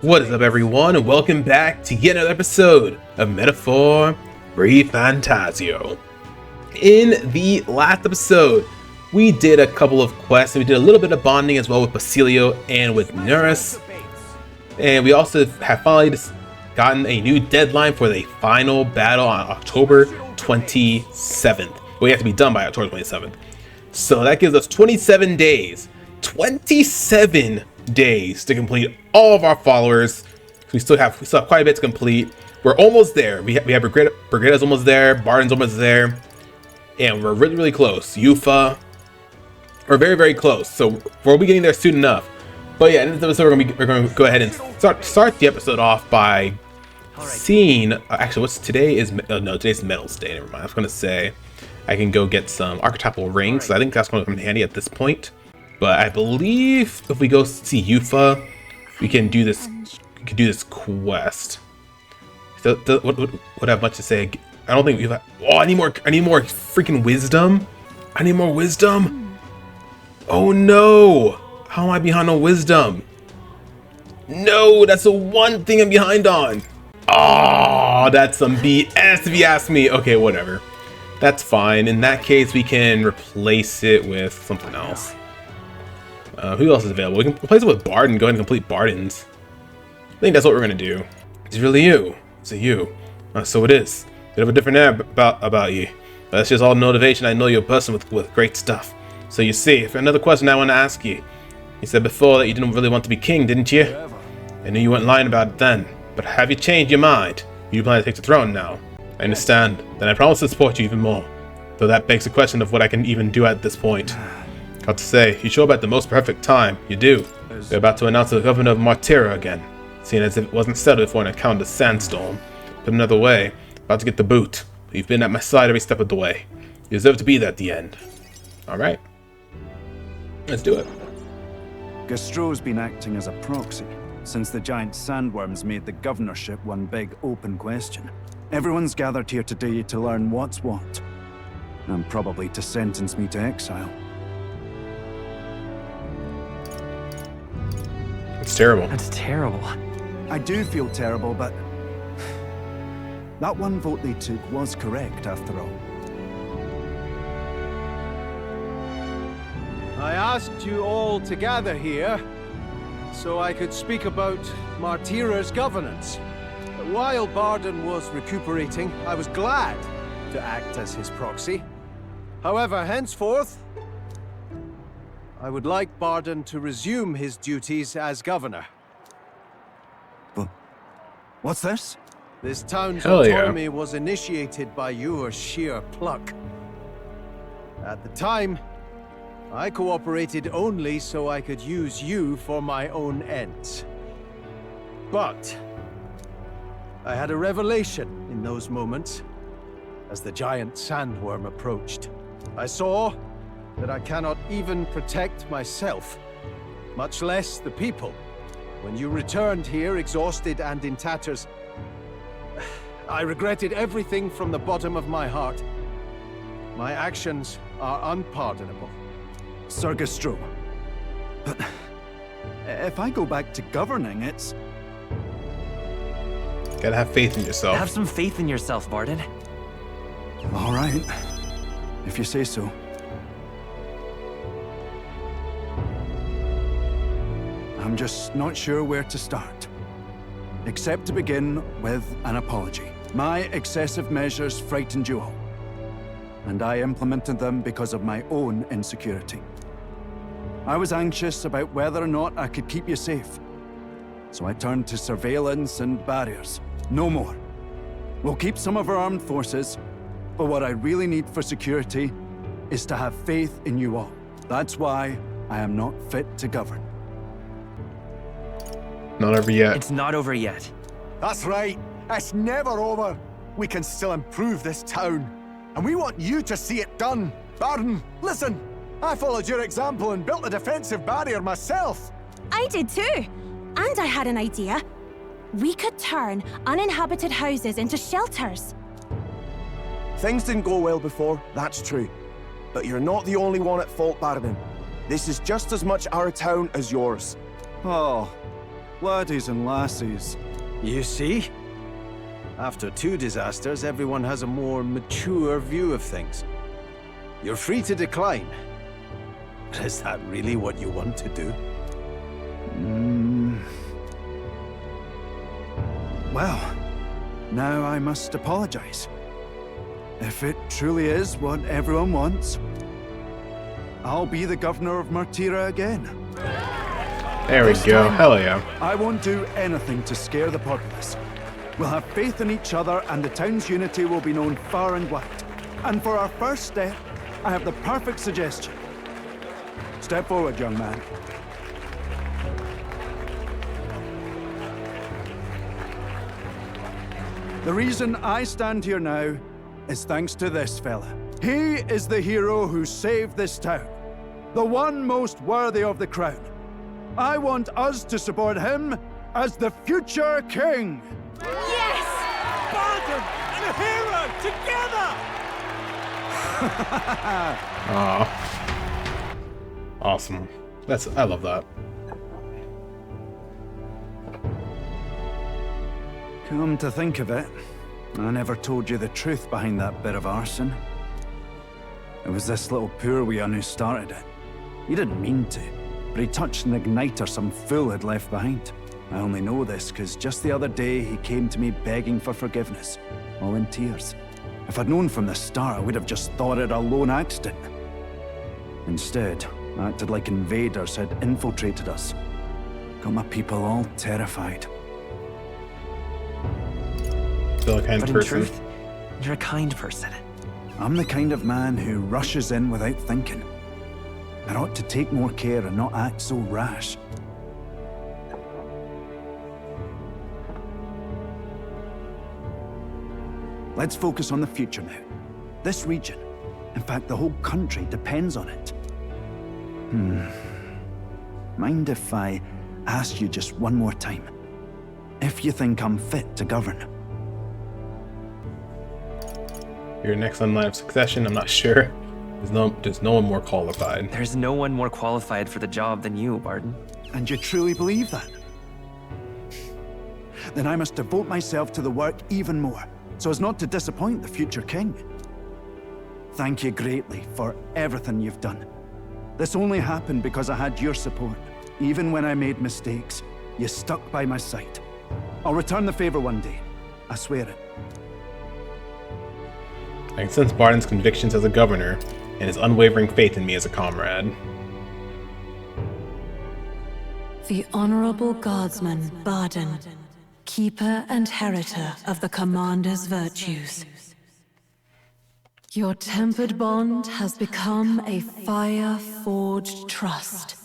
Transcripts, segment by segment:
What is up, everyone, and welcome back to yet another episode of Metaphor ReFantazio. In the last episode, we did a couple of quests, and we did a little bit of bonding as well with Basilio and with Neris. And we also have finally gotten a new deadline for the final battle on October 27th. We have to be done by October 27th. So that gives us 27 days. 27 days to complete all of our followers. We still have quite a bit to complete. We're almost there. We have Brigida's almost there. Barden's almost there. And we're really close. Yufa. We're very close. So we'll be getting there soon enough. But yeah, in this episode we're going to go ahead and start the episode off by seeing. Actually, what's today is no, today's Metals Day. Never mind. I was going to say I can go get some archetypal rings. So I think that's going to come in handy at this point. But I believe if we go see Yufa, we can do this. We can do this quest. So, what I have much to say? I don't think we've. Oh, I need more freaking wisdom. I need more wisdom. Oh no! How am I behind on wisdom? No, that's the one thing I'm behind on. Oh, that's some BS if you ask me. Okay, whatever. That's fine. In that case, we can replace it with something else. Who else is available? We can replace it with Barden. Go ahead and complete Barden's. I think that's what we're gonna do. It's really you. Is it you? So it is. Bit of a different air about you. But that's just all motivation. I know you're a person with great stuff. So you see, if another question I want to ask you. You said before that you didn't really want to be king, didn't you? I knew you weren't lying about it then. But have you changed your mind? You plan to take the throne now? I understand. Then I promise to support you even more. Though that begs the question of what I can even do at this point. Got to say, you show up at the most perfect time. You do. They're about to announce the governor of Martira again, seeing as if it wasn't settled for an account of Sandstorm. Put another way, about to get the boot. You've been at my side every step of the way. You deserve to be there at the end. Alright. Let's do it. Gastro's been acting as a proxy since the giant sandworms made the governorship one big open question. Everyone's gathered here today to learn what's what, and probably to sentence me to exile. It's terrible. That's terrible. I do feel terrible, but that one vote they took was correct after all. I asked you all to gather here so I could speak about Martira's governance. While Barden was recuperating, I was glad to act as his proxy. However, henceforth, I would like Barden to resume his duties as governor. But what's this? This town's Hell yeah. autonomy was initiated by your sheer pluck. At the time, I cooperated only so I could use you for my own ends. But I had a revelation in those moments as the giant sandworm approached. I saw that I cannot even protect myself, much less the people. When you returned here exhausted and in tatters, I regretted everything from the bottom of my heart. My actions are unpardonable. Sir Gastro. But if I go back to governing, it's... Gotta have faith in yourself. Have some faith in yourself, Barden. all right, if you say so. I'm just not sure where to start. Except to begin with an apology. My excessive measures frightened you all. And I implemented them because of my own insecurity. I was anxious about whether or not I could keep you safe. So I turned to surveillance and barriers. No more. We'll keep some of our armed forces, but what I really need for security is to have faith in you all. That's why I am not fit to govern. Not over yet. It's not over yet. That's right. It's never over. We can still improve this town. And we want you to see it done. Barden, listen. I followed your example and built a defensive barrier myself. I did too. And I had an idea. We could turn uninhabited houses into shelters. Things didn't go well before, that's true. But you're not the only one at fault, Barden. This is just as much our town as yours. Oh, Laddies and lassies. You see? After 2 disasters, everyone has a more mature view of things. You're free to decline. But is that really what you want to do? Well, now I must apologize. If it truly is what everyone wants, I'll be the governor of Martira again. There we go. Hell yeah. I won't do anything to scare the populace. We'll have faith in each other and the town's unity will be known far and wide. And for our first step, I have the perfect suggestion. Step forward, young man. The reason I stand here now is thanks to this fella. He is the hero who saved this town. The one most worthy of the crown. I want us to support him as the future king. Yes! Barton and a hero together! Aw. Awesome. I love that. Come to think of it, I never told you the truth behind that bit of arson. It was this little poor wee un who started it. He didn't mean to, but he touched an igniter some fool had left behind. I only know this because just the other day he came to me begging for forgiveness, all in tears. If I'd known from the start, I would have just thought it a lone accident. Instead, I acted like invaders had infiltrated us. Got my people all terrified. Still a kind But in person. truth, you're a kind person. I'm the kind of man who rushes in without thinking. I ought to take more care and not act so rash. Let's focus on the future now. This region, in fact the whole country, depends on it. Mind if I ask you just one more time? If you think I'm fit to govern? Your next in line of succession, I'm not sure. There's no one more qualified. There's no one more qualified for the job than you, Barton. And you truly believe that? Then I must devote myself to the work even more, so as not to disappoint the future king. Thank you greatly for everything you've done. This only happened because I had your support. Even when I made mistakes, you stuck by my side. I'll return the favor one day. I swear it. I can sense Barton's convictions as a governor and his unwavering faith in me as a comrade. The Honorable Guardsman, Barton, keeper and heritor of the Commander's virtues. Your tempered bond has become a fire-forged trust.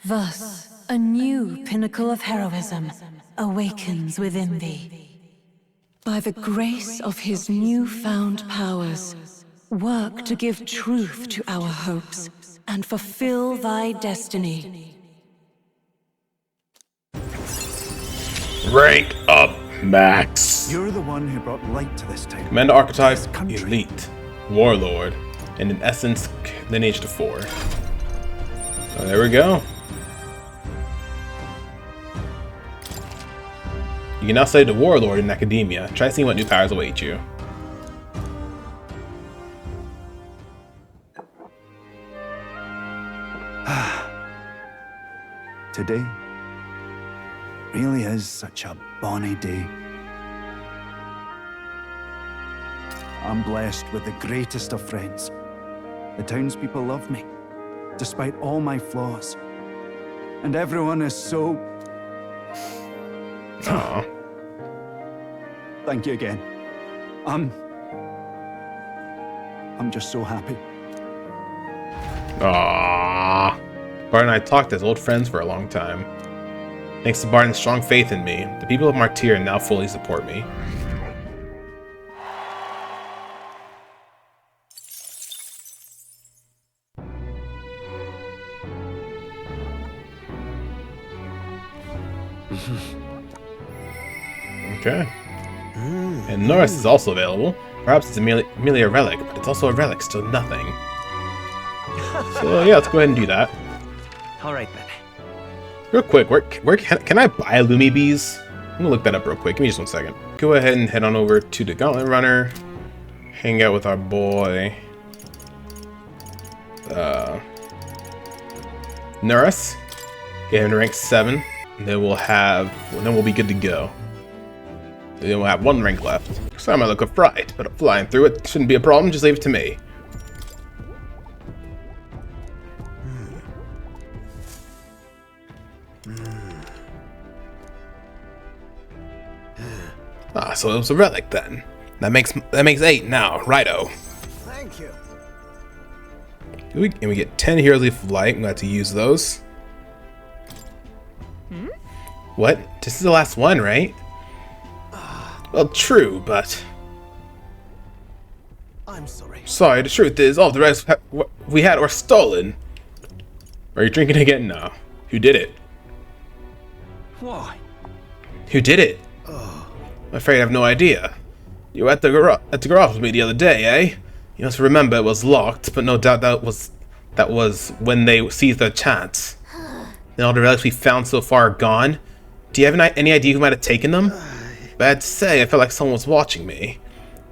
Thus, a new pinnacle of heroism awakens within thee. By the grace of his newfound powers, work to give truth to our hopes and fulfill thy destiny. Rank up, Max. You're the one who brought light to this town. Commander Archetype, This country. Elite, Warlord, and in essence, lineage to 4. So there we go. You can now study the Warlord in academia. Try seeing what new powers await you. Today really is such a bonny day. I'm blessed with the greatest of friends. The townspeople love me, despite all my flaws. And everyone is so... Aww. Thank you again. I'm just so happy. Aww. Barton and I talked as old friends for a long time. Thanks to Barton's strong faith in me, the people of Martyr now fully support me. Okay. And Norris is also available. Perhaps it's merely a relic, but it's also a relic, still nothing. So yeah, let's go ahead and do that. All right, then. Real quick, where can I buy Lumi bees? I'm gonna look that up real quick. Give me just 1 second. Go ahead and head on over to the Gauntlet Runner. Hang out with our boy Nurse. Get him to rank 7. And then we'll be good to go. Then we'll have 1 rank left. So I might look a fright, but flying through it shouldn't be a problem. Just leave it to me. Ah, so it was a relic then. That makes 8 now, righto. Thank you. And we get 10 Heroes Leaf of Light. I'm glad to use those. What? This is the last one, right? Well, true, but I'm sorry. Sorry, the truth is, all the rest we had were stolen. Are you drinking again? No. Who did it? Why? Who did it? I'm afraid I have no idea. You were at the garage with me the other day, eh? You must remember it was locked, but no doubt that was when they seized their chance. And all the relics we found so far are gone. Do you have any idea who might have taken them? Bad to say, I felt like someone was watching me.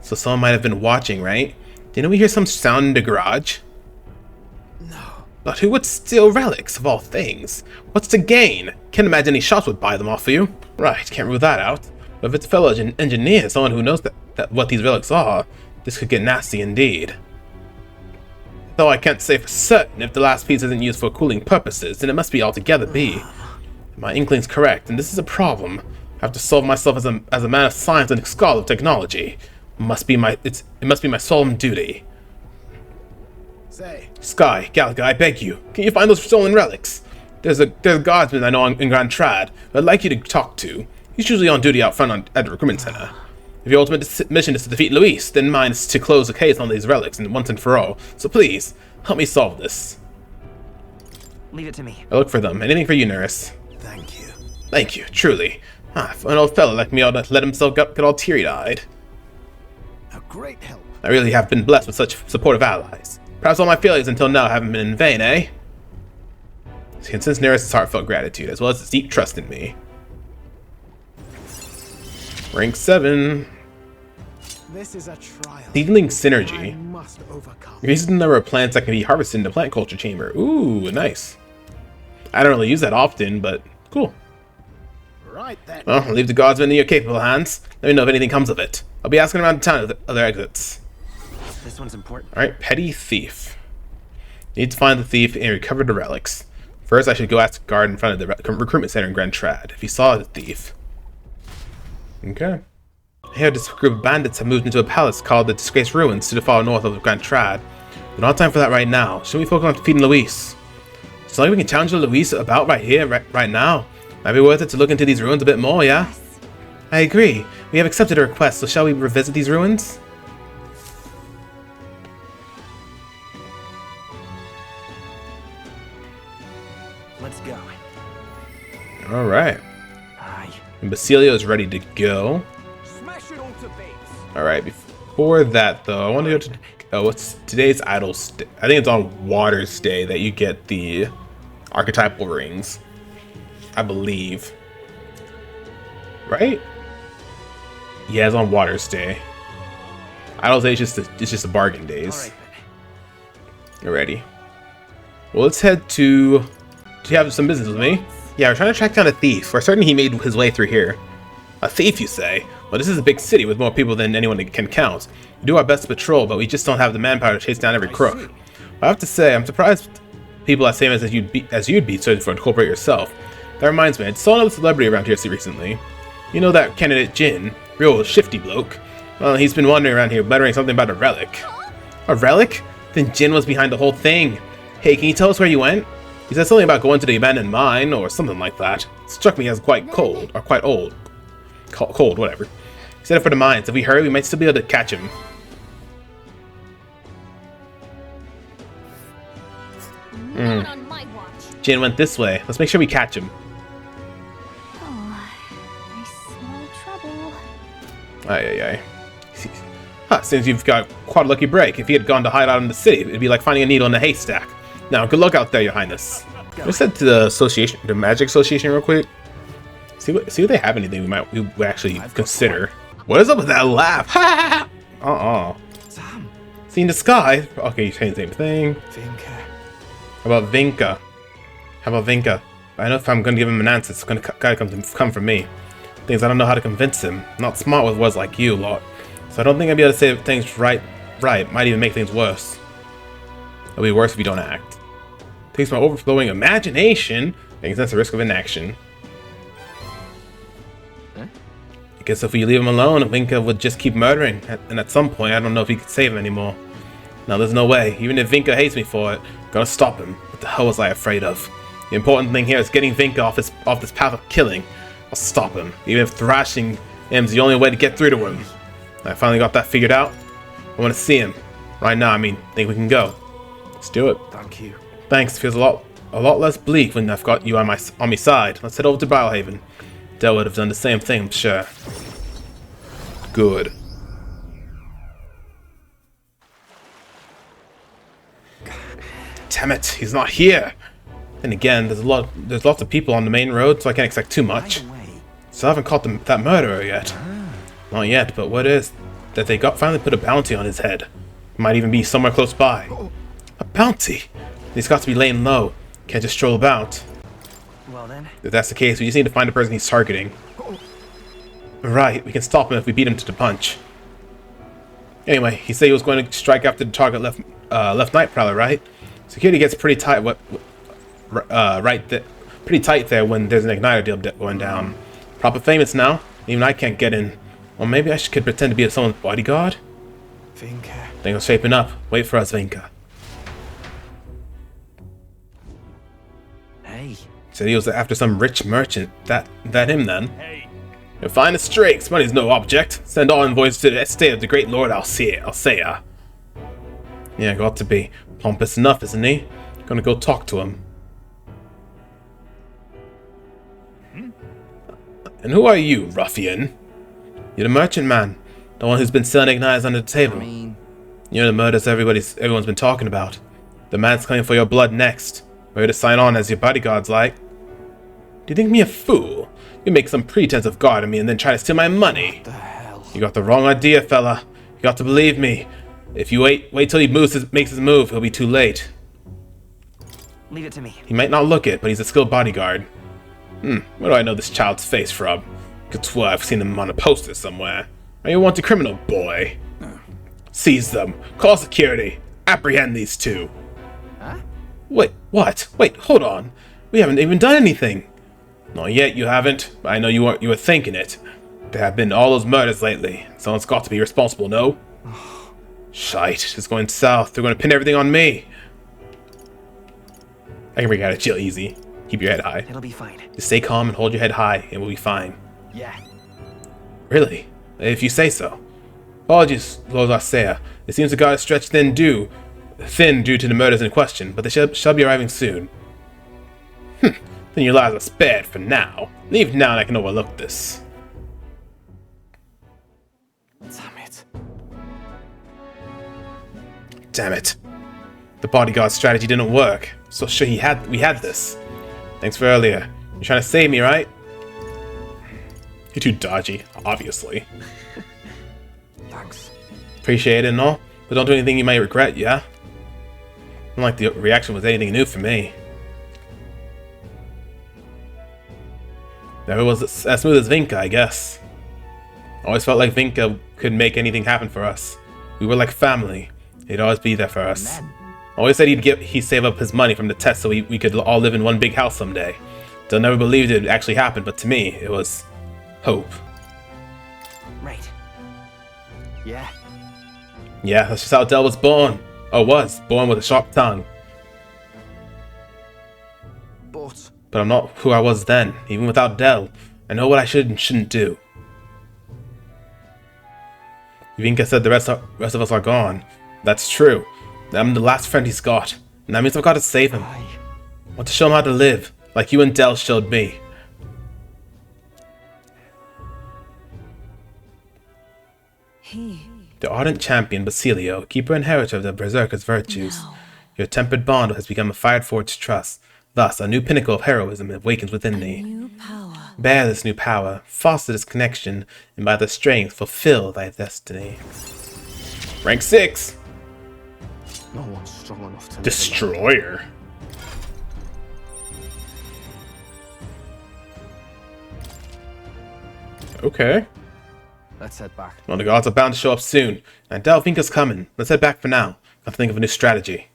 So someone might have been watching, right? Didn't we hear some sound in the garage? No. But who would steal relics, of all things? What's the gain? Can't imagine any shops would buy them off of you. Right, can't rule that out. But if it's a fellow engineer, someone who knows that what these relics are, this could get nasty indeed. Though I can't say for certain if the last piece isn't used for cooling purposes, then it must be altogether be. My inkling's correct, and this is a problem. I have to solve myself as a man of science and a scholar of technology. It must be my solemn duty. Say, Skye, Galga, I beg you, can you find those stolen relics? There's a guardsman I know in Grand Trad who I'd like you to talk to. He's usually on duty out front at the recruitment center. If your ultimate mission is to defeat Luis, then mine is to close the case on these relics once and for all. So please, help me solve this. Leave it to me. I look for them. Anything for you, Nurse. thank you. Thank you, truly. For an old fellow like me ought to let himself get all teary-eyed. A great help. I really have been blessed with such supportive allies. Perhaps all my failures until now haven't been in vain, eh? Since Nurse's heartfelt gratitude, as well as his deep trust in me. Rank 7. This is a trial. Seedling I Synergy. must overcome. Increases the number of plants that can be harvested in the plant culture chamber. Ooh, nice. I don't really use that often, but cool. Right then. Well, I'll leave the guardsmen in your capable hands. Let me know if anything comes of it. I'll be asking around town at other exits. This one's important. Alright, Petty Thief. Need to find the thief and recover the relics. First, I should go ask the guard in front of the recruitment center in Grand Trad if he saw the thief. Okay. I heard this group of bandits have moved into a palace called the Disgraced Ruins to the far north of Grand Trad. But not time for that right now. Shouldn't we focus on defeating Luis? So like we can challenge Luis about right here, right now. Might be worth it to look into these ruins a bit more, yeah? Yes. I agree. We have accepted a request, so shall we revisit these ruins? Let's go. Alright. Aye. And Basilio is ready to go. Smash it all to bits. Alright, before that though, I want to go to... Oh, what's today's Idol's Day? I think it's on Water's Day that you get the archetypal rings. I believe. Right? Yeah, it's on Water's Day. Idol's Day is just a bargain days. Alright, Alrighty. Well, let's head to... Do you have some business with me? Yeah, we're trying to track down a thief. We're certain he made his way through here. A thief, you say? Well, this is a big city with more people than anyone can count. We do our best to patrol, but we just don't have the manpower to chase down every crook. I have to say, I'm surprised people as same as you'd be searching for a culprit yourself. That reminds me, I saw another celebrity around here recently. You know that candidate Jin? Real shifty bloke. Well, he's been wandering around here muttering something about a relic. A relic? Then Jin was behind the whole thing. Hey, can you tell us where you went? He said something about going to the abandoned mine or something like that. It struck me as quite cold, or quite old. Cold, whatever. He said it for the mines. If we hurry, we might still be able to catch him. Not on my watch. Jin went this way. Let's make sure we catch him. Oh, I smell trouble. Aye. Huh, seems you've got quite a lucky break. If he had gone to hide out in the city, it'd be like finding a needle in a haystack. Now, good luck out there, your highness. Let's head to the association, the Magic Association, real quick. See if they have anything we would actually consider. What is up with that laugh? Sam. Seen the Skye? Okay, you're saying the same thing. Vinka. How about Vinka? I know if I'm gonna give him an answer, it's gotta come from me. Things I don't know how to convince him. I'm not smart with words like you lot, so I don't think I'll be able to say things right. Might even make things worse. It'll be worse if you don't act. Takes my overflowing imagination. Thinks that's the risk of inaction. I guess if we leave him alone, Vinka would just keep murdering, and at some point, I don't know if he could save him anymore. Now, there's no way. Even if Vinka hates me for it, I'm gonna stop him. What the hell was I afraid of? The important thing here is getting Vinka off this path of killing. I'll stop him, even if thrashing him's the only way to get through to him. I finally got that figured out. I want to see him. Right now, I mean, think we can go. Let's do it. Thank you. Thanks, feels a lot less bleak when I've got you on my side. Let's head over to Biohaven. Dell would have done the same thing, I'm sure. Good. Damn it, he's not here. And again, there's lots of people on the main road, so I can't expect too much. So I haven't caught that murderer yet. Not yet, but what is that they finally put a bounty on his head? Might even be somewhere close by. A bounty? He's got to be laying low. Can't just stroll about. Well then. If that's the case, we just need to find the person he's targeting. Right, we can stop him if we beat him to the punch. Anyway, he said he was going to strike after the target left Night Prowler, right? Security gets pretty tight. Pretty tight there when there's an igniter deal going down. Proper famous now. Even I can't get in. Or maybe I could pretend to be someone's bodyguard. Vinka. Things are shaping up. Wait for us, Vinka. Hey. Said he was after some rich merchant. That him then. Hey. You'll find the streaks. Money's no object. Send all envoys to the estate of the great lord Alcea. Yeah, got to be. Pompous enough, isn't he? Gonna go talk to him. And who are you, ruffian? You're the merchant man. The one who's been selling igniters under the table. You're the murders everyone's been talking about. The man's coming for your blood next. We're here to sign on as your bodyguards, like. Do you think me a fool? You make some pretense of guarding me and then try to steal my money. What the hell? You got the wrong idea, fella. You got to believe me. If you wait till he makes his move, he'll be too late. Leave it to me. He might not look it, but he's a skilled bodyguard. Where do I know this child's face from? Could swear I've seen him on a poster somewhere. Are you a wanted criminal, boy? Seize them. Call security. Apprehend these two. Huh? Wait, what? Wait, hold on. We haven't even done anything. Not yet, you haven't. But I know you were thinking it. There have been all those murders lately. Someone's got to be responsible, no? Shite, it's going south. They're going to pin everything on me. I can bring you out of jail easy. Keep your head high. It'll be fine. Just stay calm and hold your head high, and we'll be fine. Yeah. Really? If you say so. Apologies, Lord Alcea. It seems the guard is stretched thin due to the murders in question, but they shall be arriving soon. Then your lives are spared for now. Leave now and I can overlook this. Damn it. Damn it. The bodyguard strategy didn't work. So sure we had this. Thanks for earlier. You're trying to save me, right? You're too dodgy, obviously. Thanks. Appreciate it and all, but don't do anything you might regret, yeah? Not like the reaction was anything new for me. Never was as smooth as Vinka, I guess. Always felt like Vinka could make anything happen for us. We were like family. He'd always be there for us. Always said he'd save up his money from the test so we could all live in one big house someday. Still never believed it actually happened, but to me, it was hope. Right. Yeah. Yeah, that's just how Dell was born. Or was, born with a sharp tongue. But I'm not who I was then, even without Dell. I know what I should and shouldn't do. Vinka said the rest of us are gone. That's true. I'm the last friend he's got, and that means I've got to save him. I want to show him how to live, like you and Dell showed me. The ardent champion Basilio, keeper and inheritor of the Berserker's virtues. No. Your tempered bond has become a fire-forged trust. Thus, a new pinnacle of heroism awakens within thee. New power. Bear this new power, foster this connection, and by the strength fulfill thy destiny. Rank 6! No one's strong enough to Destroyer. Okay. Let's head back. Well, the gods are bound to show up soon. And Delvinka's coming. Let's head back for now. Got to think of a new strategy.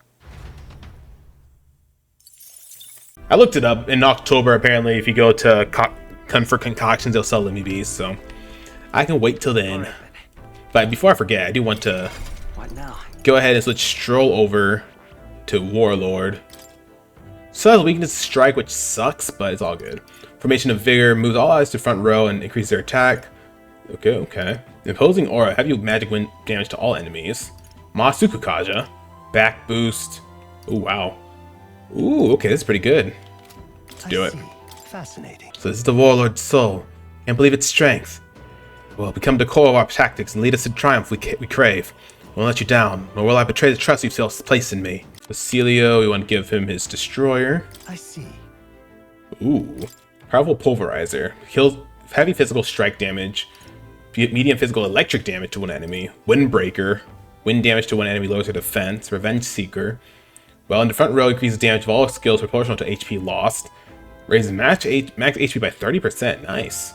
I looked it up. In October, apparently, if you go to Hunt for Concoctions, they'll sell MBs, so I can wait till then. But before I forget, I do want to What now? go ahead and switch Stroll over to Warlord. So has weakness to strike, which sucks, but it's all good. Formation of Vigor moves all allies to front row and increase their attack. Okay. Imposing Aura, heavy magic wind damage to all enemies. Masuku Kaja, back boost. Ooh, wow. Ooh, okay, that's pretty good. Let's do it. Fascinating. So this is the Warlord's soul. Can't believe its strength. Will become the core of our tactics and lead us to triumph we crave. Won't let you down, nor will I betray the trust you've placed in me. Basilio, we want to give him his Destroyer. I see. Ooh. Powerful Pulverizer. Kills heavy physical strike damage, medium physical electric damage to one enemy. Windbreaker. Wind damage to one enemy lowers their defense. Revenge Seeker. While in the front row, increases damage of all skills proportional to HP lost. Raises max HP by 30%. Nice.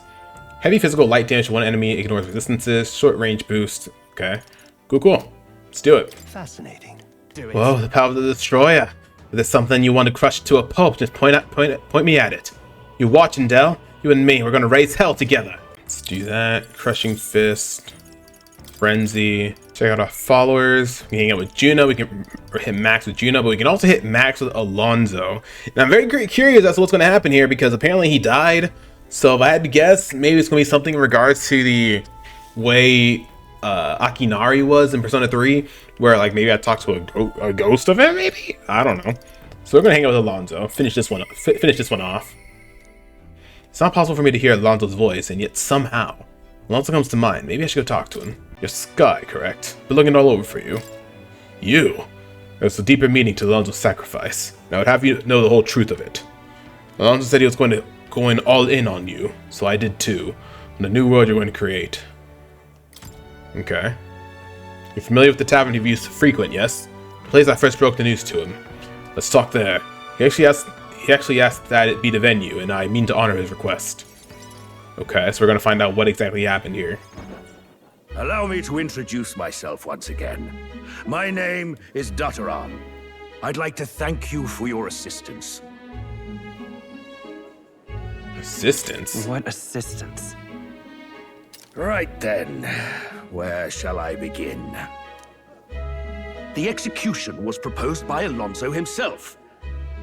Heavy physical light damage to one enemy, ignores resistances. Short range boost. Okay. Cool. Let's do it. Fascinating. Do it. Whoa, the power of the Destroyer. If there's something you want to crush to a pulp, just point me at it. You watch, Indel. You and me, we're gonna raise hell together. Let's do that. Crushing Fist. Frenzy. Check out our followers. We can hang out with Juno. We can hit max with Juno, but we can also hit max with Alonso. And I'm very curious as to what's going to happen here because apparently he died. So if I had to guess, maybe it's going to be something in regards to the way Akinari was in Persona 3, where like maybe I talked to a ghost of him. Maybe I don't know. So we're going to hang out with Alonso. Finish this one off. It's not possible for me to hear Alonso's voice, and yet somehow Alonso comes to mind. Maybe I should go talk to him. You're Skye, correct? Been looking all over for you. You? There's a deeper meaning to Alonso's sacrifice. Now I'd have you know the whole truth of it. Alonso said he was going all in on you, so I did too. On the new world you're going to create. Okay. You're familiar with the tavern you've used frequent, yes? The place I first broke the news to him. Let's talk there. He actually asked that it be the venue, and I mean to honor his request. Okay, so we're gonna find out what exactly happened here. Allow me to introduce myself once again. My name is Dataran. I'd like to thank you for your assistance. Assistance? What assistance? Right then, where shall I begin? The execution was proposed by Alonso himself.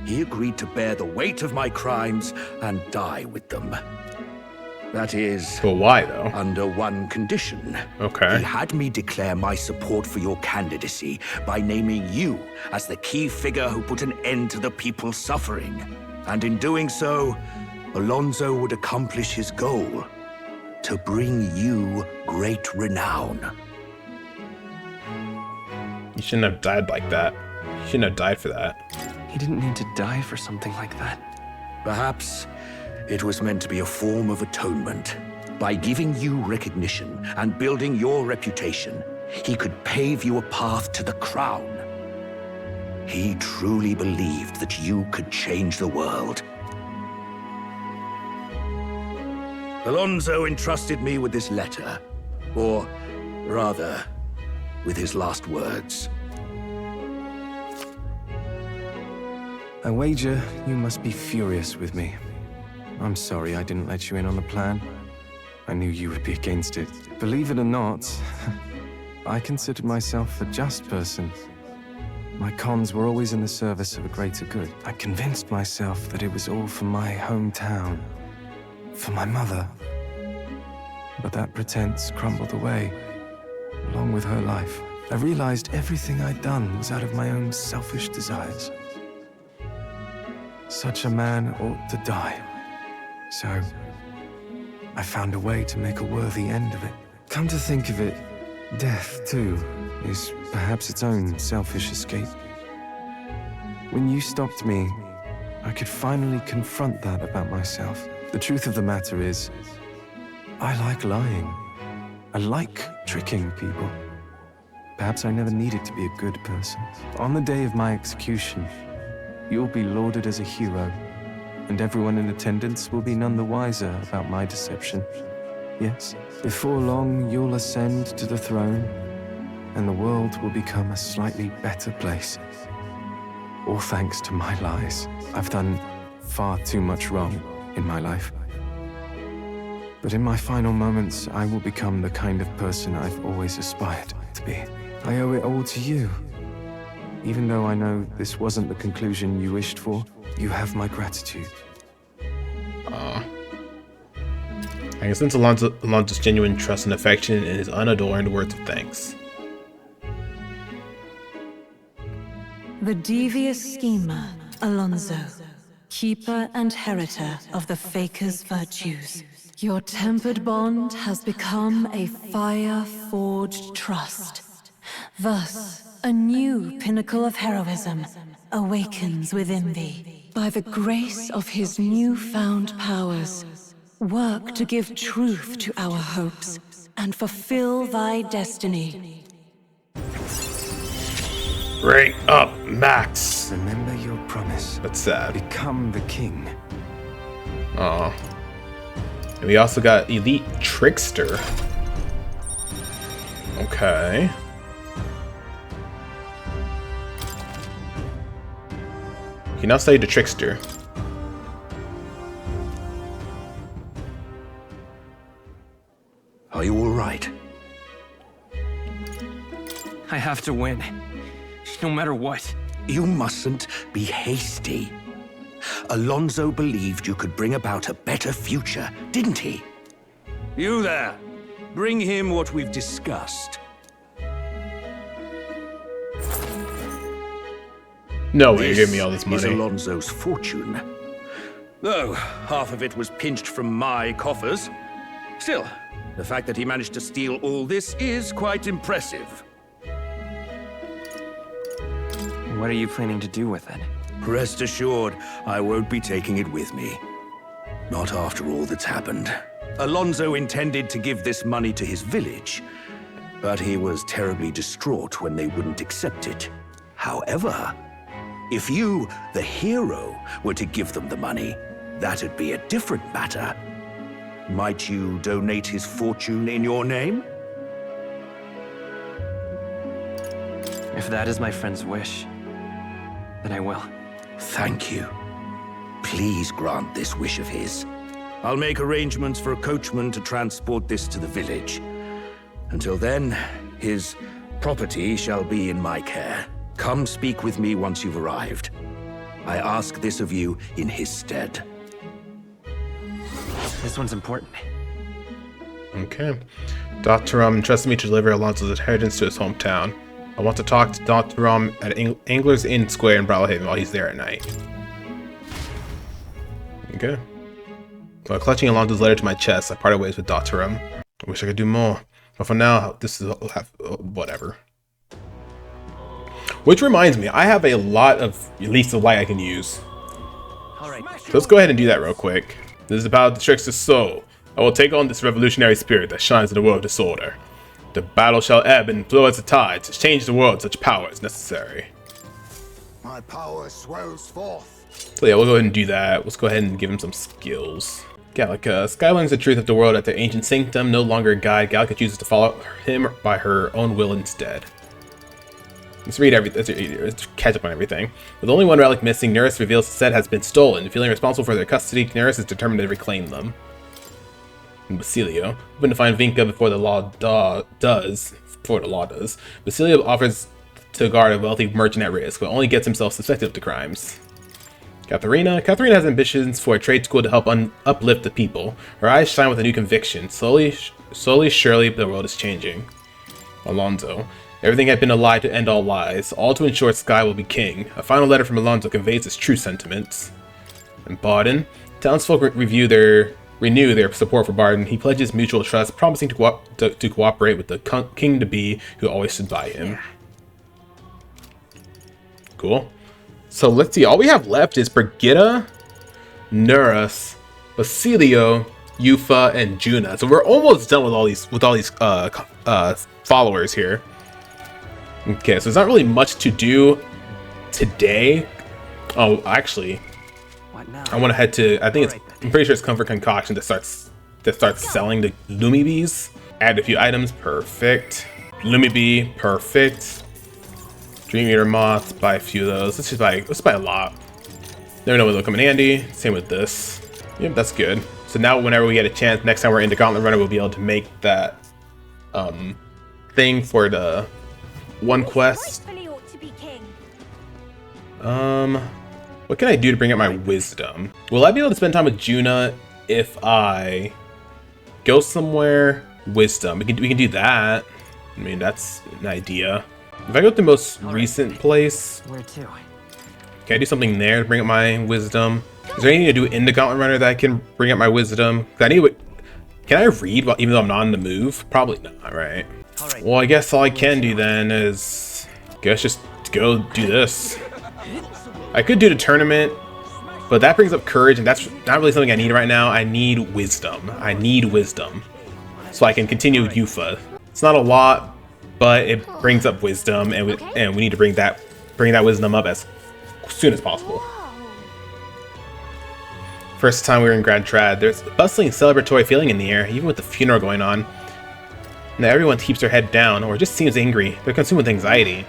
He agreed to bear the weight of my crimes and die with them. That is... But why, though? Under one condition. Okay. He had me declare my support for your candidacy by naming you as the key figure who put an end to the people's suffering. And in doing so, Alonso would accomplish his goal, to bring you great renown. You shouldn't have died like that. You shouldn't have died for that. He didn't need to die for something like that. Perhaps it was meant to be a form of atonement. By giving you recognition and building your reputation, he could pave you a path to the crown. He truly believed that you could change the world. Alonso entrusted me with this letter, or rather, with his last words. I wager you must be furious with me. I'm sorry I didn't let you in on the plan. I knew you would be against it. Believe it or not, I considered myself a just person. My cons were always in the service of a greater good. I convinced myself that it was all for my hometown, for my mother. But that pretense crumbled away, along with her life. I realized everything I'd done was out of my own selfish desires. Such a man ought to die. So, I found a way to make a worthy end of it. Come to think of it, death, too, is perhaps its own selfish escape. When you stopped me, I could finally confront that about myself. The truth of the matter is, I like lying. I like tricking people. Perhaps I never needed to be a good person. On the day of my execution, you'll be lauded as a hero, and everyone in attendance will be none the wiser about my deception. Yes, before long, you'll ascend to the throne, and the world will become a slightly better place. All thanks to my lies. I've done far too much wrong in my life. But in my final moments, I will become the kind of person I've always aspired to be. I owe it all to you. Even though I know this wasn't the conclusion you wished for, you have my gratitude. I can sense Alonso's genuine trust and affection in his unadorned words of thanks. The devious schemer, Alonso, keeper and heritor of the Faker's virtues. Your tempered bond has become a fire-forged trust. Thus, a new pinnacle of heroism awakens within thee. By the grace of his newfound powers, work to give truth to our hopes and fulfill thy destiny. Rank up, Max. Remember your promise. That's sad. Become the king. Aw. And we also got Elite Trickster. Okay. You can now study the Trickster. Are you all right? I have to win. No matter what. You mustn't be hasty. Alonso believed you could bring about a better future, didn't he? You there. Bring him what we've discussed. No way you're giving me all this Is money. Alonso's fortune. Though half of it was pinched from my coffers. Still, the fact that he managed to steal all this is quite impressive. What are you planning to do with it? Rest assured, I won't be taking it with me. Not after all that's happened. Alonso intended to give this money to his village, but he was terribly distraught when they wouldn't accept it. However, if you, the hero, were to give them the money, that'd be a different matter. Might you donate his fortune in your name? If that is my friend's wish, then I will. Thank you. Please grant this wish of his. I'll make arrangements for a coachman to transport this to the village. Until then, his property shall be in my care. Come speak with me once you've arrived. I ask this of you in his stead. This one's important. Okay. Dr. entrusted me to deliver Alonso's inheritance to his hometown. I want to talk to Dr. at Angler's Inn Square in Brawlhaven while he's there at night. Okay. While clutching Alonso's letter to my chest, I parted ways with Dr. I wish I could do more. But for now, this is whatever. Which reminds me, I have a lot of Leads of Light I can use. So let's go ahead and do that real quick. This is about the trickster's soul. I will take on this revolutionary spirit that shines in the world of disorder. The battle shall ebb and flow as the tides. To change the world, such power is necessary. My power swells forth. So yeah, we'll go ahead and do that. Let's go ahead and give him some skills. Yeah, like Skye learns the truth of the world at their ancient sanctum. No longer a guide, Gallica chooses to follow him by her own will instead. Let's read everything. Let's catch up on everything. With only one relic missing, Neris reveals the set has been stolen. Feeling responsible for their custody, Neris is determined to reclaim them. And Basilio, hoping to find Vinca before the law does. Basilio offers to guard a wealthy merchant at risk, but only gets himself suspected of the crimes. Katharina has ambitions for a trade school to help uplift the people. Her eyes shine with a new conviction. Slowly, surely, the world is changing. Alonso. Everything had been a lie to end all lies, all to ensure Skye will be king. A final letter from Alonso conveys his true sentiments. And Baden. Townsfolk renew their support for Baden. He pledges mutual trust, promising to cooperate with the king-to-be who always stood by him. Cool. So let's see. All we have left is Brigitta, Nurus, Basilio, Yufa, and Juna. So we're almost done with all these followers here. Okay, so there's not really much to do today. Oh, actually, What now? I want to head to. I'm pretty sure it's Comfort Concoction that starts selling the Lumi Bees. Add a few items. Perfect. Lumi Bee. Perfect. Dream Eater Moths. Buy a few of those. Let's buy a lot. Never know when they'll come in handy. Same with this. Yep, that's good. So now whenever we get a chance, next time we're into Gauntlet Runner, we'll be able to make that thing for the one quest. What can I do to bring up my wisdom? Will I be able to spend time with Juna if I go somewhere? Wisdom. We can do that. I mean, that's an idea. If I go to the most recent place, Where to? can I do something there to bring up my wisdom? Is there anything to do in the Gauntlet Runner that I can bring up my wisdom? Can I read even though I'm not on the move? Probably not, right? Well, I guess all I can do then is just go do this. I could do the tournament, but that brings up courage, and that's not really something I need right now. I need wisdom. So I can continue with Yufa. It's not a lot, but it brings up wisdom, and we need to bring that wisdom up as soon as possible. First time we were in Grand Trad, there's a bustling celebratory feeling in the air, even with the funeral going on. Now everyone keeps their head down, or just seems angry. They're consumed with anxiety.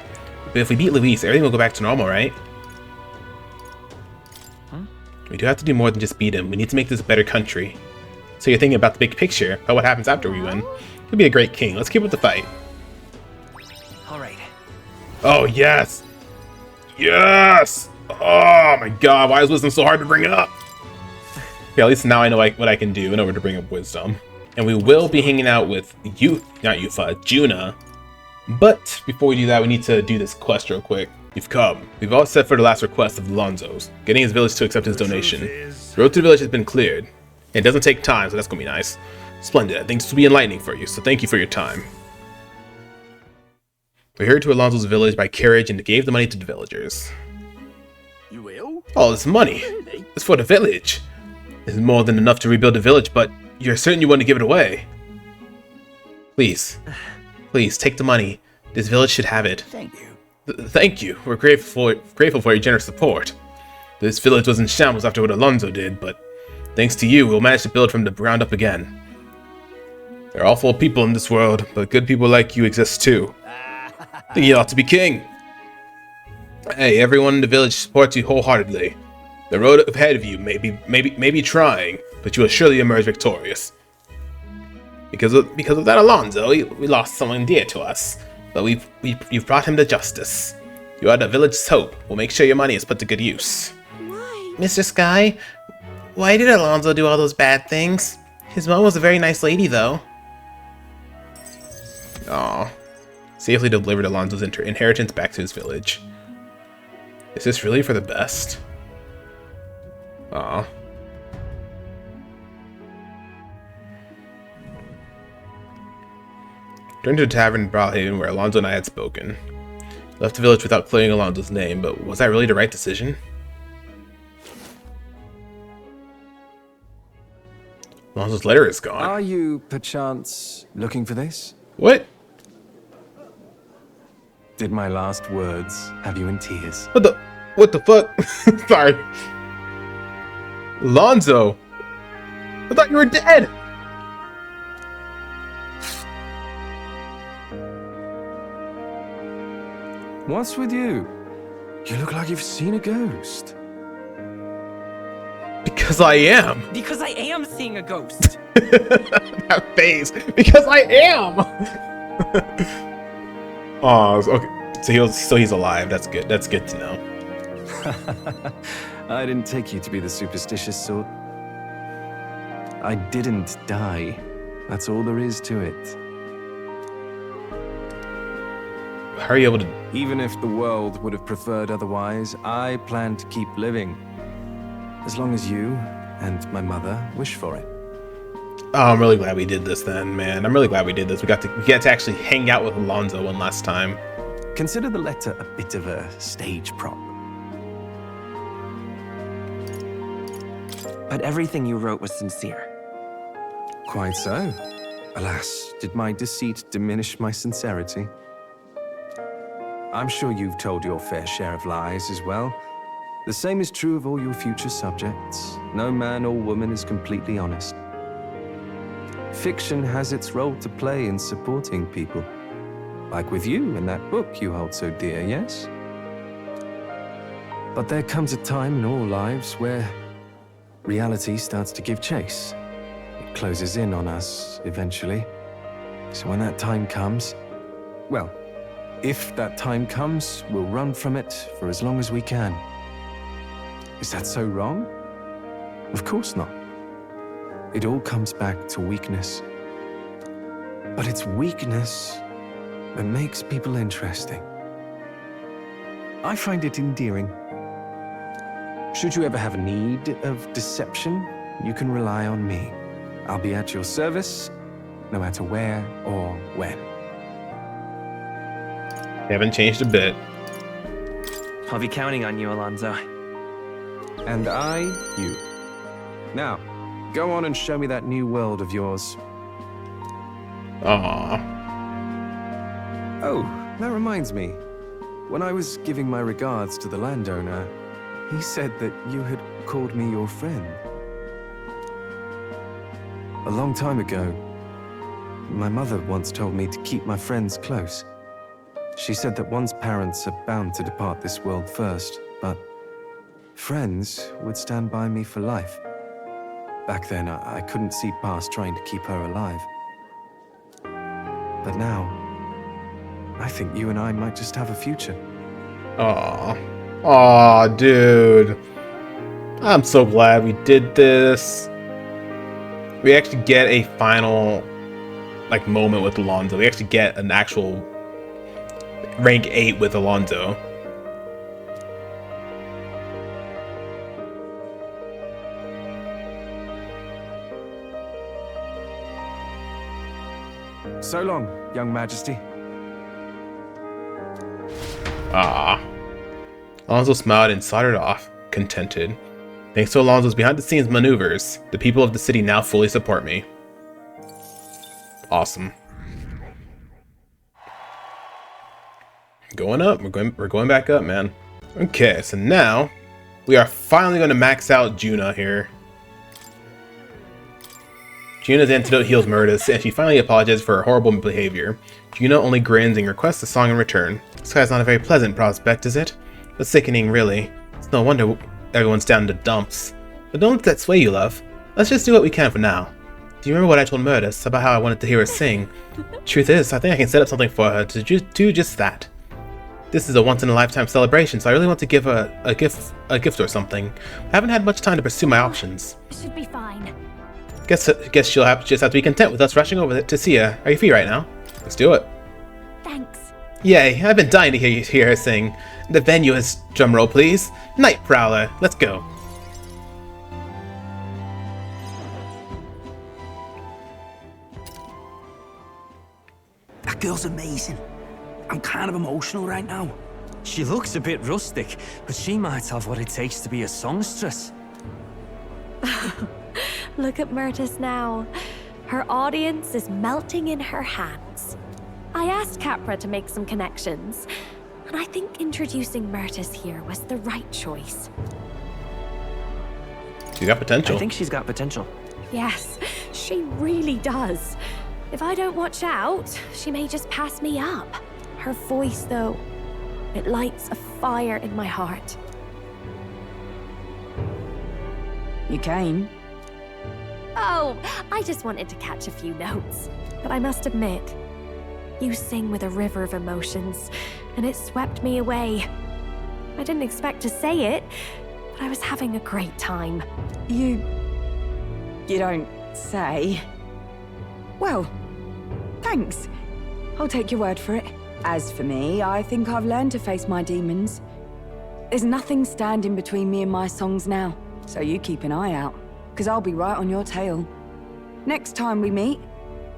But if we beat Luis, everything will go back to normal, right? We do have to do more than just beat him. We need to make this a better country. So you're thinking about the big picture, about what happens after we win. He'll be a great king. Let's keep up the fight. Alright. Oh, yes! Yes! Oh my god, why is wisdom so hard to bring up? Okay, at least now I know what I can do in order to bring up wisdom. And we will be hanging out with Juna. But before we do that, we need to do this quest real quick. You've come. We've all set for the last request of Alonso's, getting his village to accept his donation. The road to the village has been cleared. It doesn't take time, so that's gonna be nice. Splendid. I think this will be enlightening for you, so thank you for your time. We hurried to Alonso's village by carriage and gave the money to the villagers. You will? All this money. It's for the village. It's more than enough to rebuild the village, but you're certain you want to give it away. Please. Please, take the money. This village should have it. Thank you. Thank you. We're grateful for your generous support. This village was in shambles after what Alonso did, but thanks to you, we'll manage to build from the ground up again. There are awful people in this world, but good people like you exist too. I think you ought to be king. Hey, everyone in the village supports you wholeheartedly. The road ahead of you may be trying, but you will surely emerge victorious. Because of that Alonso, we lost someone dear to us, but you've brought him to justice. You are the village's hope. We'll make sure your money is put to good use. Why? Mr. Skye, why did Alonso do all those bad things? His mom was a very nice lady, though. Aw. Safely delivered Alonso's inheritance back to his village. Is this really for the best? Aw. Returned to the tavern in Brawlhaven where Alonso and I had spoken. Left the village without clearing Alonso's name, but was that really the right decision? Alonso's letter is gone. Are you, perchance, looking for this? What? Did my last words have you in tears? What the fuck? Sorry. Alonso! I thought you were dead! What's with you? You look like you've seen a ghost. Because I am! Because I am seeing a ghost. That face! Because I am! Oh, okay. So he's alive. That's good. That's good to know. I didn't take you to be the superstitious sort. I didn't die. That's all there is to it. How are you able to... Even if the world would have preferred otherwise, I plan to keep living. As long as you and my mother wish for it. Oh, I'm really glad we did this then, man. I'm really glad we did this. We got to actually hang out with Alonso one last time. Consider the letter a bit of a stage prop. but everything you wrote was sincere. Quite so. Alas, did my deceit diminish my sincerity? I'm sure you've told your fair share of lies as well. The same is true of all your future subjects. No man or woman is completely honest. Fiction has its role to play in supporting people. Like with you in that book you hold so dear, yes? But there comes a time in all lives where reality starts to give chase. It closes in on us eventually. So when that time comes, well, if that time comes, we'll run from it for as long as we can. Is that so wrong? Of course not. It all comes back to weakness. But it's weakness that makes people interesting. I find it endearing. Should you ever have a need of deception, you can rely on me. I'll be at your service, no matter where or when. Haven't changed a bit. I'll be counting on you, Alonzo. And I, you. Now, go on and show me that new world of yours. Aww. Oh, that reminds me. When I was giving my regards to the landowner, he said that you had called me your friend. A long time ago, my mother once told me to keep my friends close. She said that one's parents are bound to depart this world first, but friends would stand by me for life. Back then, I couldn't see past trying to keep her alive. But now, I think you and I might just have a future. Aww. Aw, dude. I'm so glad we did this. We actually get a final, like, moment with Alonzo. We actually get an actual rank 8 with Alonzo. So long, young majesty. Ah. Alonzo smiled and sauntered off, contented. Thanks to Alonzo's behind-the-scenes maneuvers, the people of the city now fully support me. Awesome. Going up. We're going back up, man. Okay, so now we are finally going to max out Juna here. Juna's antidote heals Murtis, and she finally apologizes for her horrible behavior. Juna only grins and requests a song in return. Skye's not a very pleasant prospect, is it? But sickening, really. It's no wonder everyone's down in the dumps. But don't let that sway you, love. Let's just do what we can for now. Do you remember what I told Murtis about how I wanted to hear her sing? Truth is, I think I can set up something for her to do just that. This is a once-in-a-lifetime celebration, so I really want to give her a gift or something. I haven't had much time to pursue my options. It should be fine. Guess she'll just have to be content with us rushing over to see her. Are you free right now? Let's do it. Thanks. Yay, I've been dying to hear her sing. The venue is, drumroll please, Night Prowler. Let's go. That girl's amazing. I'm kind of emotional right now. She looks a bit rustic, but she might have what it takes to be a songstress. Look at Murtis now. Her audience is melting in her hands. I asked Capra to make some connections, and I think introducing Murtis here was the right choice. She's got potential. I think she's got potential. Yes, she really does. If I don't watch out, she may just pass me up. Her voice, though, it lights a fire in my heart. You came? Oh, I just wanted to catch a few notes. But I must admit, you sing with a river of emotions, and it swept me away. I didn't expect to say it, but I was having a great time. You don't say. Well, thanks. I'll take your word for it. As for me, I think I've learned to face my demons. There's nothing standing between me and my songs now, so you keep an eye out, because I'll be right on your tail. Next time we meet,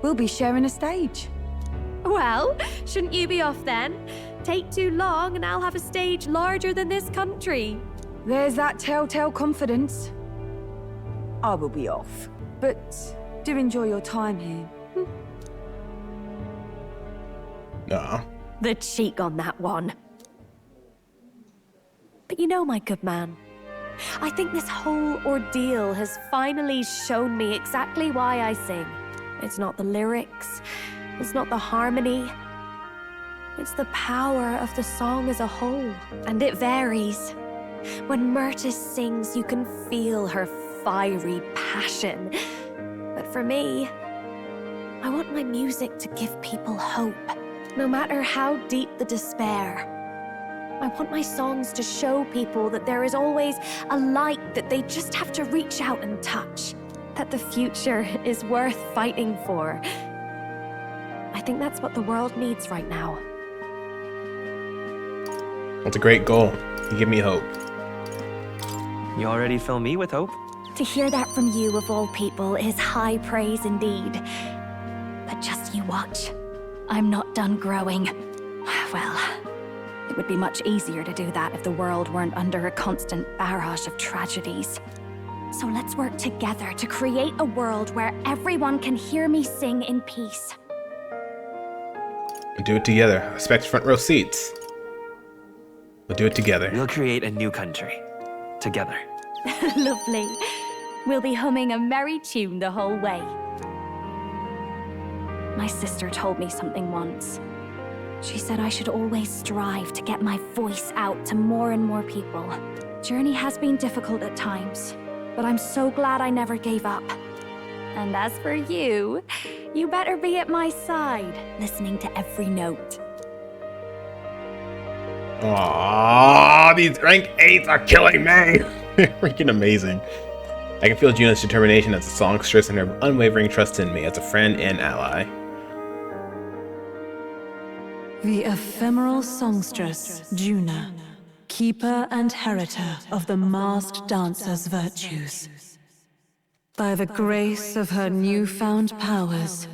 we'll be sharing a stage. Well, shouldn't you be off then? Take too long and I'll have a stage larger than this country. There's that telltale confidence. I will be off. But do enjoy your time here. Nah. The cheek on that one. But you know, my good man, I think this whole ordeal has finally shown me exactly why I sing. It's not the lyrics, it's not the harmony, it's the power of the song as a whole. And it varies. When Myrtis sings, you can feel her fiery passion. But for me, I want my music to give people hope, no matter how deep the despair. I want my songs to show people that there is always a light that they just have to reach out and touch. That the future is worth fighting for. I think that's what the world needs right now. That's a great goal. You give me hope. You already fill me with hope? To hear that from you, of all people, is high praise indeed. But just you watch. I'm not done growing. Well, it would be much easier to do that if the world weren't under a constant barrage of tragedies. So let's work together to create a world where everyone can hear me sing in peace. We'll do it together. I expect front row seats. We'll do it together. We'll create a new country. Together. Lovely. We'll be humming a merry tune the whole way. My sister told me something once. She said I should always strive to get my voice out to more and more people. Journey has been difficult at times, but I'm so glad I never gave up. And as for you, you better be at my side, listening to every note. Aww, these rank 8s are killing me! They're freaking amazing. I can feel Juna's determination as a songstress and her unwavering trust in me as a friend and ally. The ephemeral songstress, Juna, keeper and heritor of the masked dancer's virtues. By the grace of her newfound powers,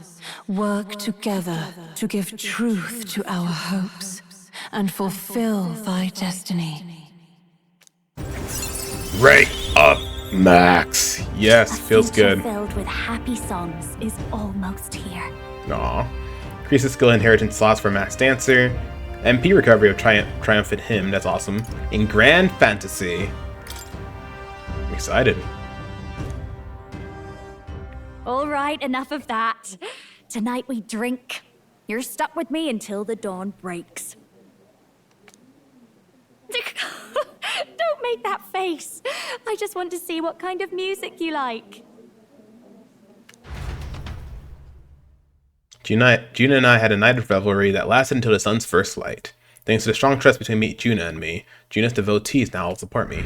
work together to give truth to our hopes and fulfill thy destiny. Rank up max. Yes, feels good. Filled with happy songs is almost here. Aww. Increases skill inheritance slots for max dancer. MP recovery of triumphant hymn. That's awesome. In Grand Fantasy. I'm excited. All right, enough of that. Tonight we drink. You're stuck with me until the dawn breaks. Don't make that face. I just want to see what kind of music you like. Juna and I had a night of revelry that lasted until the sun's first light. Thanks to the strong trust between Juna and me, Juna's devotees now all support me.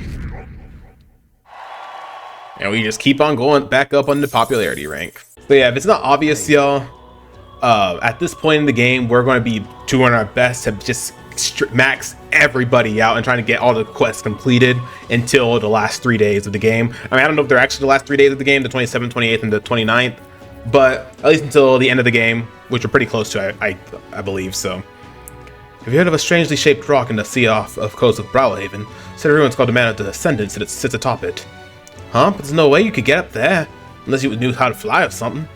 And we just keep on going back up on the popularity rank. So yeah, if it's not obvious, y'all, at this point in the game, we're going to be doing our best to just max everybody out and trying to get all the quests completed until the last 3 days of the game. I mean, I don't know if they're actually the last 3 days of the game, the 27th, 28th, and the 29th. But at least until the end of the game, which we're pretty close to, I believe so. Have you heard of a strangely shaped rock in the sea off of coast of Brawlhaven? Said everyone's called the Man of the Descendants and it sits atop it. Huh? But there's no way you could get up there, unless you knew how to fly or something.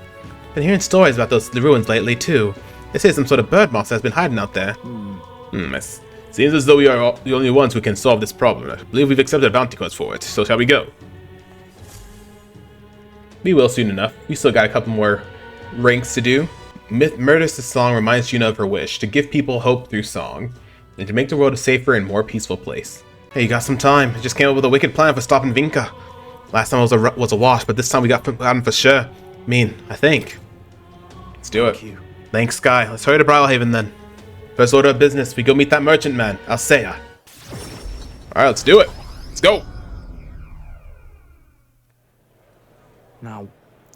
Been hearing stories about the ruins lately too. They say some sort of bird monster has been hiding out there. It seems as though we are the only ones who can solve this problem. I believe we've accepted a bounty quest for it, so shall we go? We will soon enough. We still got a couple more ranks to do. Myrtis' song reminds Juna of her wish to give people hope through song, and to make the world a safer and more peaceful place. Hey, you got some time. I just came up with a wicked plan for stopping Vinka. Last time was a wash, but this time we got him for sure. I think. Let's do it. Thanks, Skye. Let's hurry to Brawlhaven then. First order of business, we go meet that merchant man, Alcea. Alright, let's do it. Let's go. Now,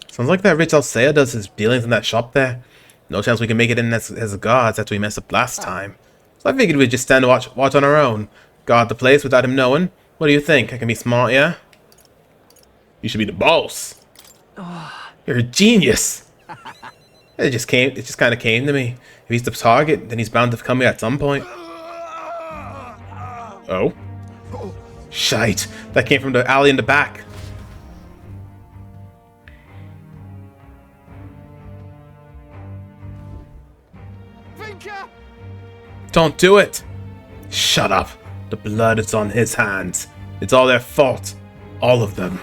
sounds like that rich Alcea does his dealings in that shop there. No chance we can make it in as guards after we messed up last time. So I figured we'd just stand and watch on our own. Guard the place without him knowing. What do you think? I can be smart, yeah? You should be the boss. You're a genius. It just kind of came to me. If he's the target, then he's bound to come here at some point. Oh? Shite. That came from the alley in the back. Don't do it! Shut up. The blood is on his hands. It's all their fault. All of them.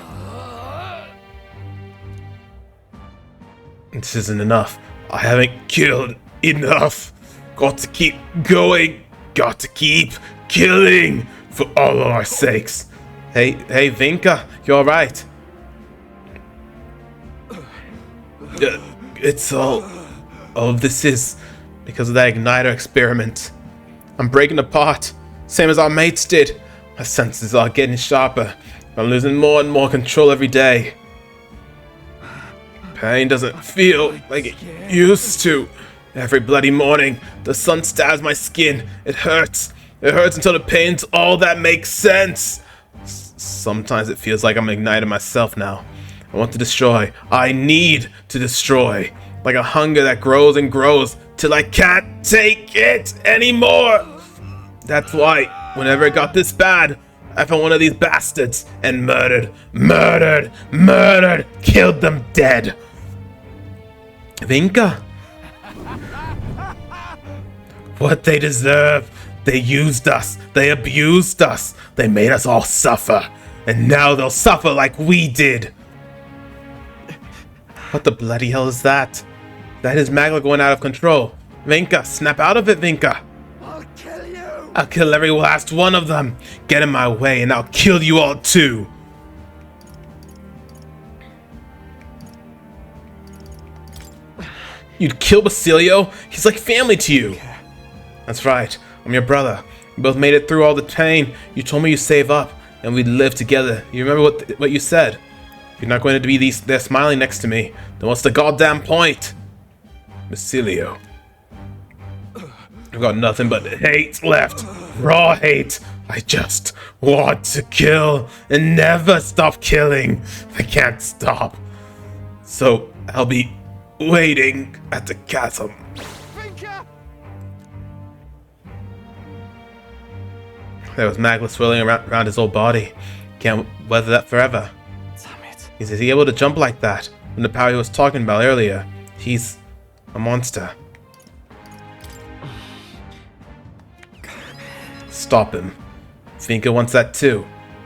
This isn't enough. I haven't killed enough. Got to keep going. Got to keep killing for all of our sakes. Hey, Vinka, you alright? It's all of this is because of that igniter experiment. I'm breaking apart, same as our mates did. My senses are getting sharper. I'm losing more and more control every day. Pain doesn't feel like it used to. Every bloody morning, the sun stabs my skin. It hurts. It hurts until the pain's all that makes sense. Sometimes it feels like I'm igniting myself now. I want to destroy. I need to destroy. Like a hunger that grows and grows till I can't take it anymore. That's why, whenever it got this bad, I found one of these bastards and murdered, killed them dead. Vinka. What they deserve. They used us. They abused us. They made us all suffer. And now they'll suffer like we did. What the bloody hell is that? That is Magla going out of control. Vinka, snap out of it, Vinka. I'll kill you. I'll kill every last one of them. Get in my way and I'll kill you all too. You'd kill Basilio? He's like family to you. That's right. I'm your brother. We both made it through all the pain. You told me you'd save up and we'd live together. You remember what you said? If you're not going to be there smiling next to me, then what's the goddamn point? Basilio. I've got nothing but hate left. Raw hate. I just want to kill and never stop killing. I can't stop. So I'll be waiting at the chasm. There was Magla swirling around his whole body. Can't weather that forever. Damn it. Is he able to jump like that? From the power he was talking about earlier. He's a monster. Stop him. Finka wants that too.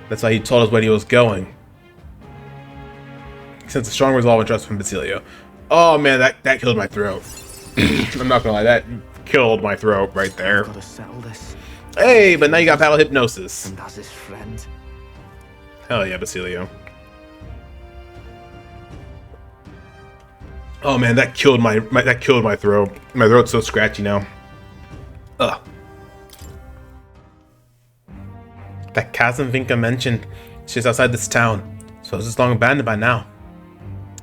That's why he told us where he was going. He sensed a strong resolve and trust from Basilio. Oh man, that killed my throat. I'm not gonna lie, that killed my throat right there. Gotta settle this. Hey, but now you got battle hypnosis. And that's his friend. Hell yeah, Basilio. Oh man, that killed my throat. My throat's so scratchy now. Ugh. That chasm Vinka mentioned is just outside this town, so it's just long abandoned by now.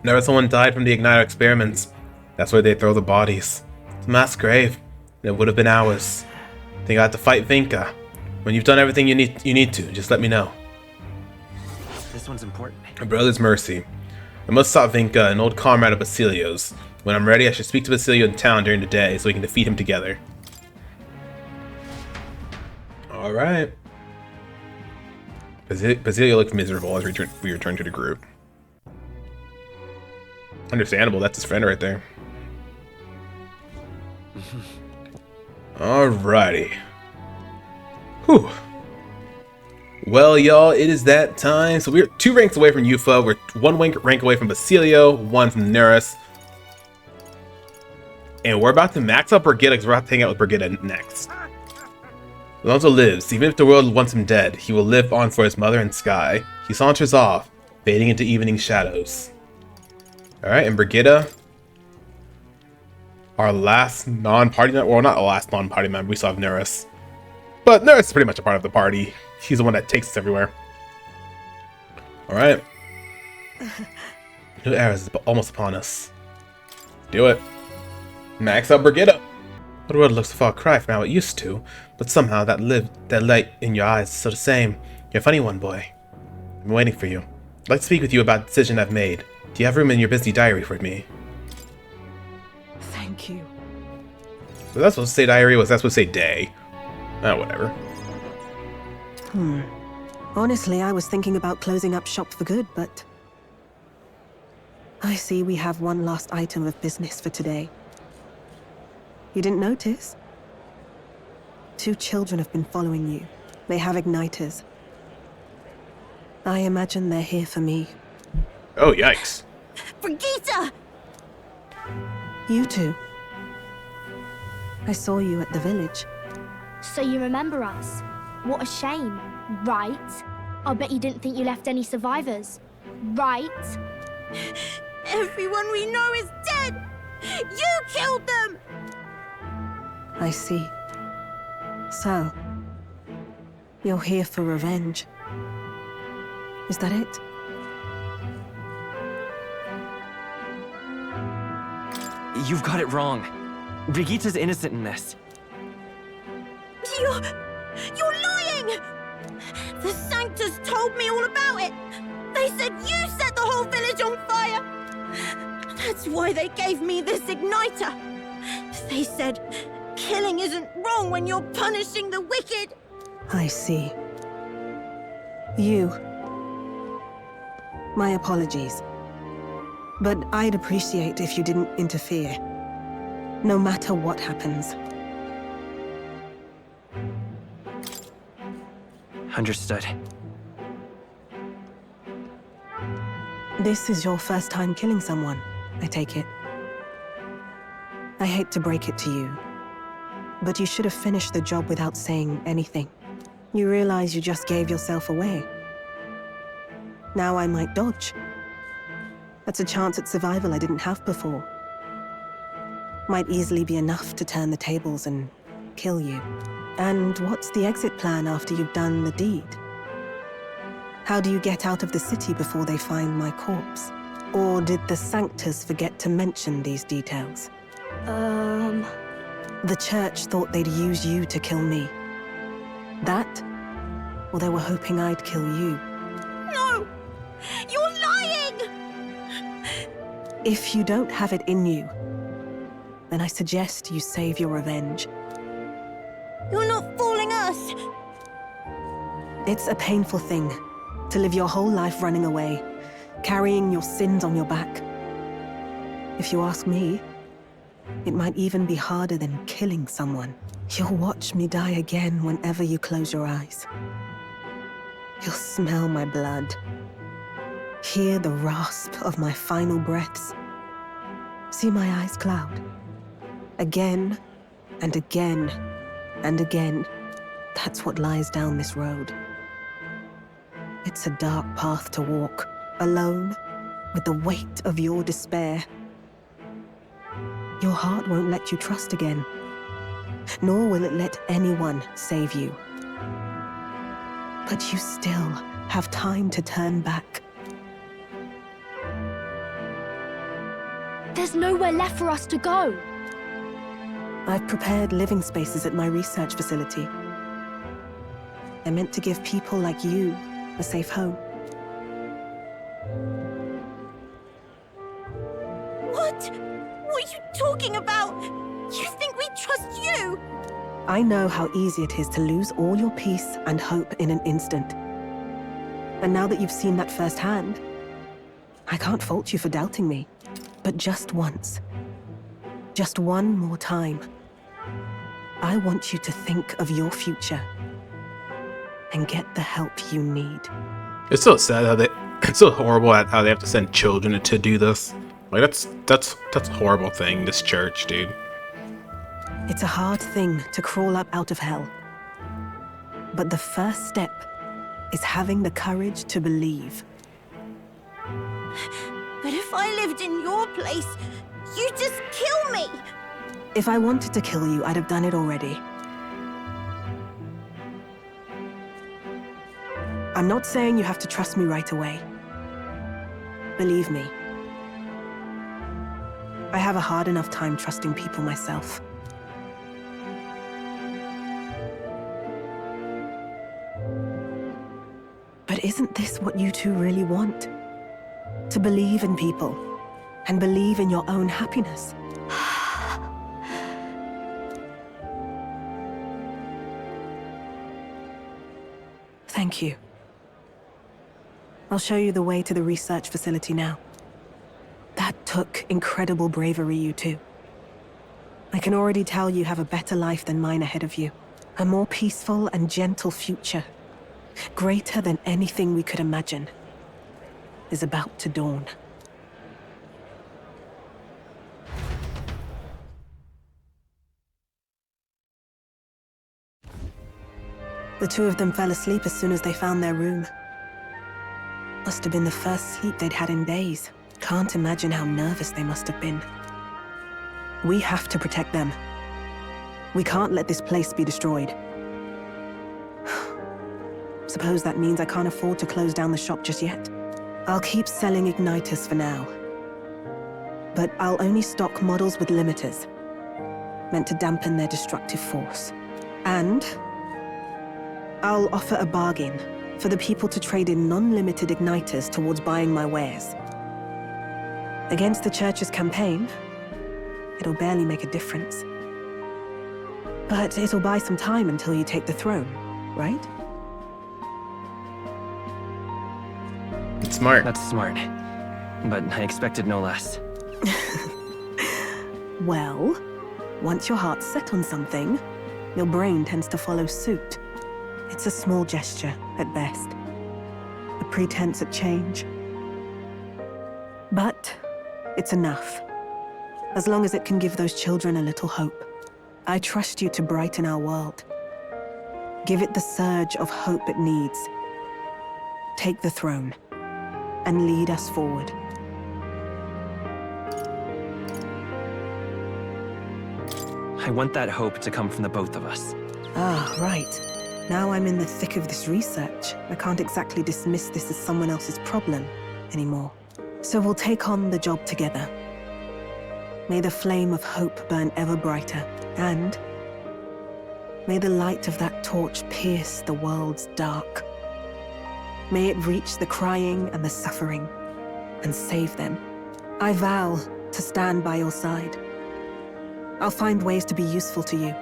Whenever someone died from the igniter experiments, that's where they throw the bodies. It's a mass grave, and it would have been ours. I think I have to fight Vinka. When you've done everything you need to, just let me know. This one's important. A brother's mercy. I must stop Vinka, an old comrade of Basilio's. When I'm ready, I should speak to Basilio in town during the day so we can defeat him together. Alright. Basilio looked miserable as we returned to the group. Understandable, that's his friend right there. Alrighty. Whew. Well, y'all, it is that time. So we're 2 ranks away from Yufa. We're 1 rank away from Basilio, 1 from Neris. And we're about to max out Brigitte because we're about to hang out with Brigitte next. Alonso lives. Even if the world wants him dead, he will live on for his mother and Skye. He saunters off, fading into evening shadows. Alright, and Brigitte, our last non-party member. Well, not the last non-party member. We still have Neris. But Neris is pretty much a part of the party. He's the one that takes us everywhere. Alright. New era is almost upon us. Do it. Max out Brigitte. The world looks a far cry from how it used to, but somehow that light in your eyes is still the same. You're a funny one, boy. I'm waiting for you. I'd like to speak with you about the decision I've made. Do you have room in your busy diary for me? Thank you. So that's supposed to say diary, was that supposed to say day? Oh, whatever. Honestly, I was thinking about closing up shop for good, but I see we have one last item of business for today. You didn't notice? 2 children have been following you. They have igniters. I imagine they're here for me. Oh, yikes. Brigitte! You two. I saw you at the village. So you remember us? What a shame, right? I bet you didn't think you left any survivors, right? Everyone we know is dead! You killed them! I see. So, you're here for revenge. Is that it? You've got it wrong. Brigitte's innocent in this. You're lying! The Sanctus told me all about it! They said you set the whole village on fire! That's why they gave me this igniter! They said, killing isn't wrong when you're punishing the wicked! I see. You. My apologies. But I'd appreciate if you didn't interfere. No matter what happens. Understood. This is your first time killing someone, I take it. I hate to break it to you, but you should have finished the job without saying anything. You realize you just gave yourself away. Now I might dodge. That's a chance at survival I didn't have before. Might easily be enough to turn the tables and kill you. And what's the exit plan after you've done the deed? How do you get out of the city before they find my corpse? Or did the Sanctus forget to mention these details? The church thought they'd use you to kill me. That? Or they were hoping I'd kill you? No! You're lying! If you don't have it in you, then I suggest you save your revenge. You're not fooling us! It's a painful thing to live your whole life running away, carrying your sins on your back. If you ask me, it might even be harder than killing someone. You'll watch me die again whenever you close your eyes. You'll smell my blood, hear the rasp of my final breaths, see my eyes cloud. Again and again and again. That's what lies down this road. It's a dark path to walk, alone, with the weight of your despair. Your heart won't let you trust again, nor will it let anyone save you. But you still have time to turn back. There's nowhere left for us to go. I've prepared living spaces at my research facility. I meant to give people like you a safe home. What? What are you talking about? You think we trust you? I know how easy it is to lose all your peace and hope in an instant. And now that you've seen that firsthand, I can't fault you for doubting me. But just once, just one more time, I want you to think of your future and get the help you need. It's so sad how it's so horrible how they have to send children to do this. Like that's a horrible thing, this church, dude. It's a hard thing to crawl up out of hell. But the first step is having the courage to believe. But if I lived in your place, you'd just kill me! If I wanted to kill you, I'd have done it already. I'm not saying you have to trust me right away. Believe me. I have a hard enough time trusting people myself. But isn't this what you two really want? To believe in people, and believe in your own happiness. Thank you. I'll show you the way to the research facility now. That took incredible bravery, you two. I can already tell you have a better life than mine ahead of you. A more peaceful and gentle future, greater than anything we could imagine, is about to dawn. The two of them fell asleep as soon as they found their room. Must have been the first sleep they'd had in days. Can't imagine how nervous they must have been. We have to protect them. We can't let this place be destroyed. Suppose that means I can't afford to close down the shop just yet. I'll keep selling igniters for now. But I'll only stock models with limiters, meant to dampen their destructive force. And I'll offer a bargain for the people to trade in non-limited igniters towards buying my wares. Against the Church's campaign, it'll barely make a difference. But it'll buy some time until you take the throne, right? It's smart. That's smart. But I expected no less. Well, once your heart's set on something, your brain tends to follow suit. It's a small gesture, at best. A pretense at change. But it's enough. As long as it can give those children a little hope. I trust you to brighten our world. Give it the surge of hope it needs. Take the throne, and lead us forward. I want that hope to come from the both of us. Ah, right. Now I'm in the thick of this research. I can't exactly dismiss this as someone else's problem anymore. So we'll take on the job together. May the flame of hope burn ever brighter, and may the light of that torch pierce the world's dark. May it reach the crying and the suffering, and save them. I vow to stand by your side. I'll find ways to be useful to you.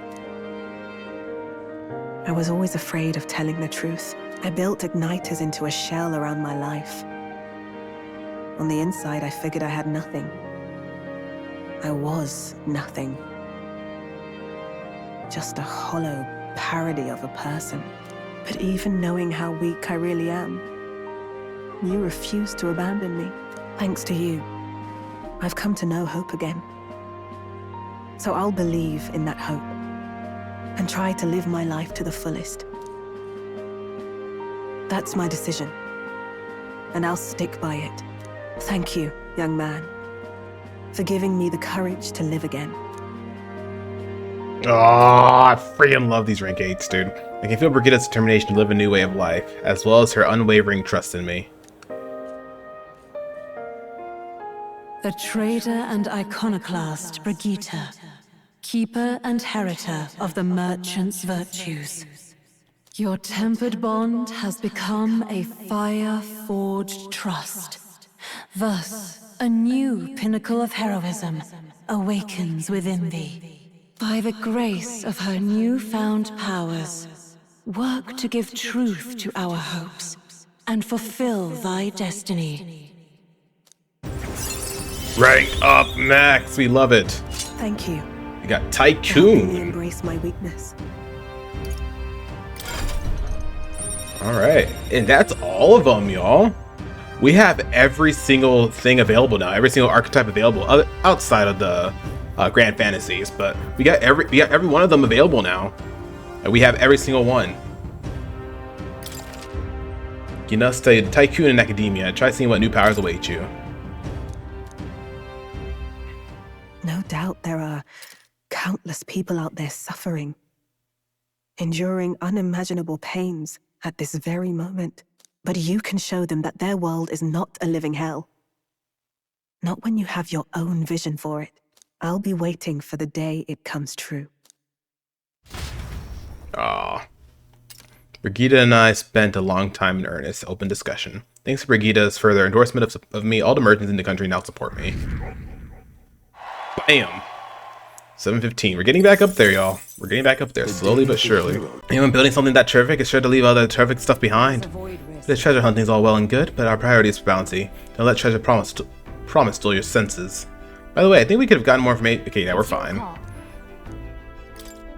I was always afraid of telling the truth. I built igniters into a shell around my life. On the inside, I figured I had nothing. I was nothing. Just a hollow parody of a person. But even knowing how weak I really am, you refused to abandon me. Thanks to you, I've come to know hope again. So I'll believe in that hope, and try to live my life to the fullest. That's my decision, and I'll stick by it. Thank you, young man, for giving me the courage to live again. Oh, I freaking love these rank 8s, dude. I can feel Brigitta's determination to live a new way of life, as well as her unwavering trust in me. The trader and iconoclast Brigitta, keeper and heriter of the merchant's virtues. Your tempered bond has become a fire-forged trust. Thus, a new pinnacle of heroism awakens within thee. By the grace of her newfound powers, work to give truth to our hopes and fulfill thy destiny. Rank up, Max. We love it. Thank you. We got Helping me Tycoon. embrace my weakness. All right, and that's all of them, y'all. We have every single thing available now, every single archetype available outside of the Grand Fantasies, but we got every one of them available now, and we have every single one. You know, stay Tycoon in Academia. Try seeing what new powers await you. No doubt there are countless people out there suffering, enduring unimaginable pains at this very moment. But you can show them that their world is not a living hell. Not when you have your own vision for it. I'll be waiting for the day it comes true. Aw. Brigitta and I spent a long time in earnest, open discussion. Thanks to Brigitta's further endorsement of me, all the merchants in the country now support me. Bam! 7:15. We're getting back up there, y'all. We're getting back up there, slowly but surely. Anyone building something that terrific is sure to leave all the terrific stuff behind. The treasure hunting's all well and good, but our priority is bounty. Don't let treasure promise dull your senses. By the way, I think we could have gotten more information. Okay, yeah, we're fine.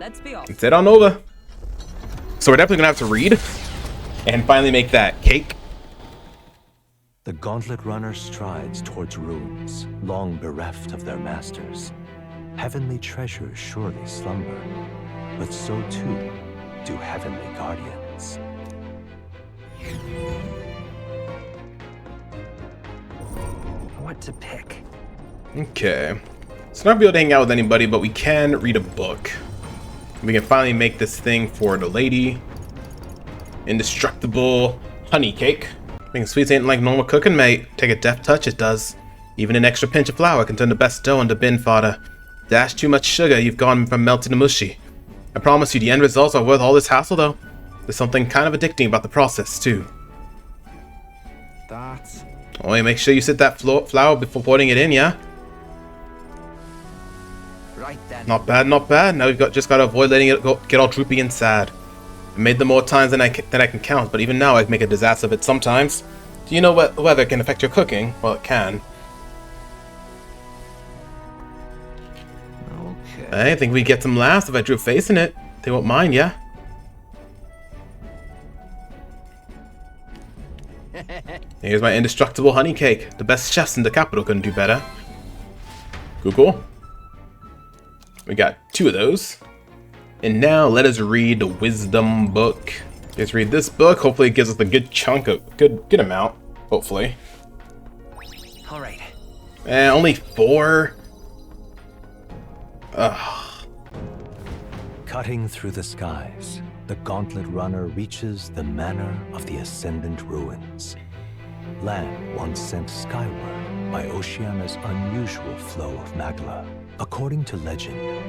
let's be off. Let's head on over. So we're definitely gonna have to read and finally make that cake. The gauntlet runner strides towards ruins, long bereft of their masters. Heavenly treasures surely slumber, but so too do heavenly guardians. What to pick? Okay. So not be able to hang out with anybody, but we can read a book. We can finally make this thing for the lady. Indestructible honey cake. Making sweets ain't like normal cooking, mate. Take a deft touch, it does. Even an extra pinch of flour can turn the best dough into bin fodder. Dash too much sugar, you've gone from melted to mushy. I promise you the end results are worth all this hassle, though. There's something kind of addicting about the process, too. That's... Oh, make sure you sit that flour before pouring it in, yeah? Right then. Not bad, not bad. Now we've just got to avoid letting it get all droopy and sad. I made them more times than I can count, but even now I make a disaster of it sometimes. Do you know what weather can affect your cooking? Well, it can. Okay. I think we'd get some laughs if I drew a face in it. They won't mind, yeah? Here's my indestructible honey cake. The best chefs in the capital couldn't do better. Cool. We got 2 of those. And now let us read the wisdom book. Let's read this book. Hopefully it gives us a good chunk of good amount. Hopefully. All right. Only 4. Ugh. Cutting through the skies, the gauntlet runner reaches the manor of the Ascendant Ruins. Land once sent skyward by Oceania's unusual flow of magma. According to legend,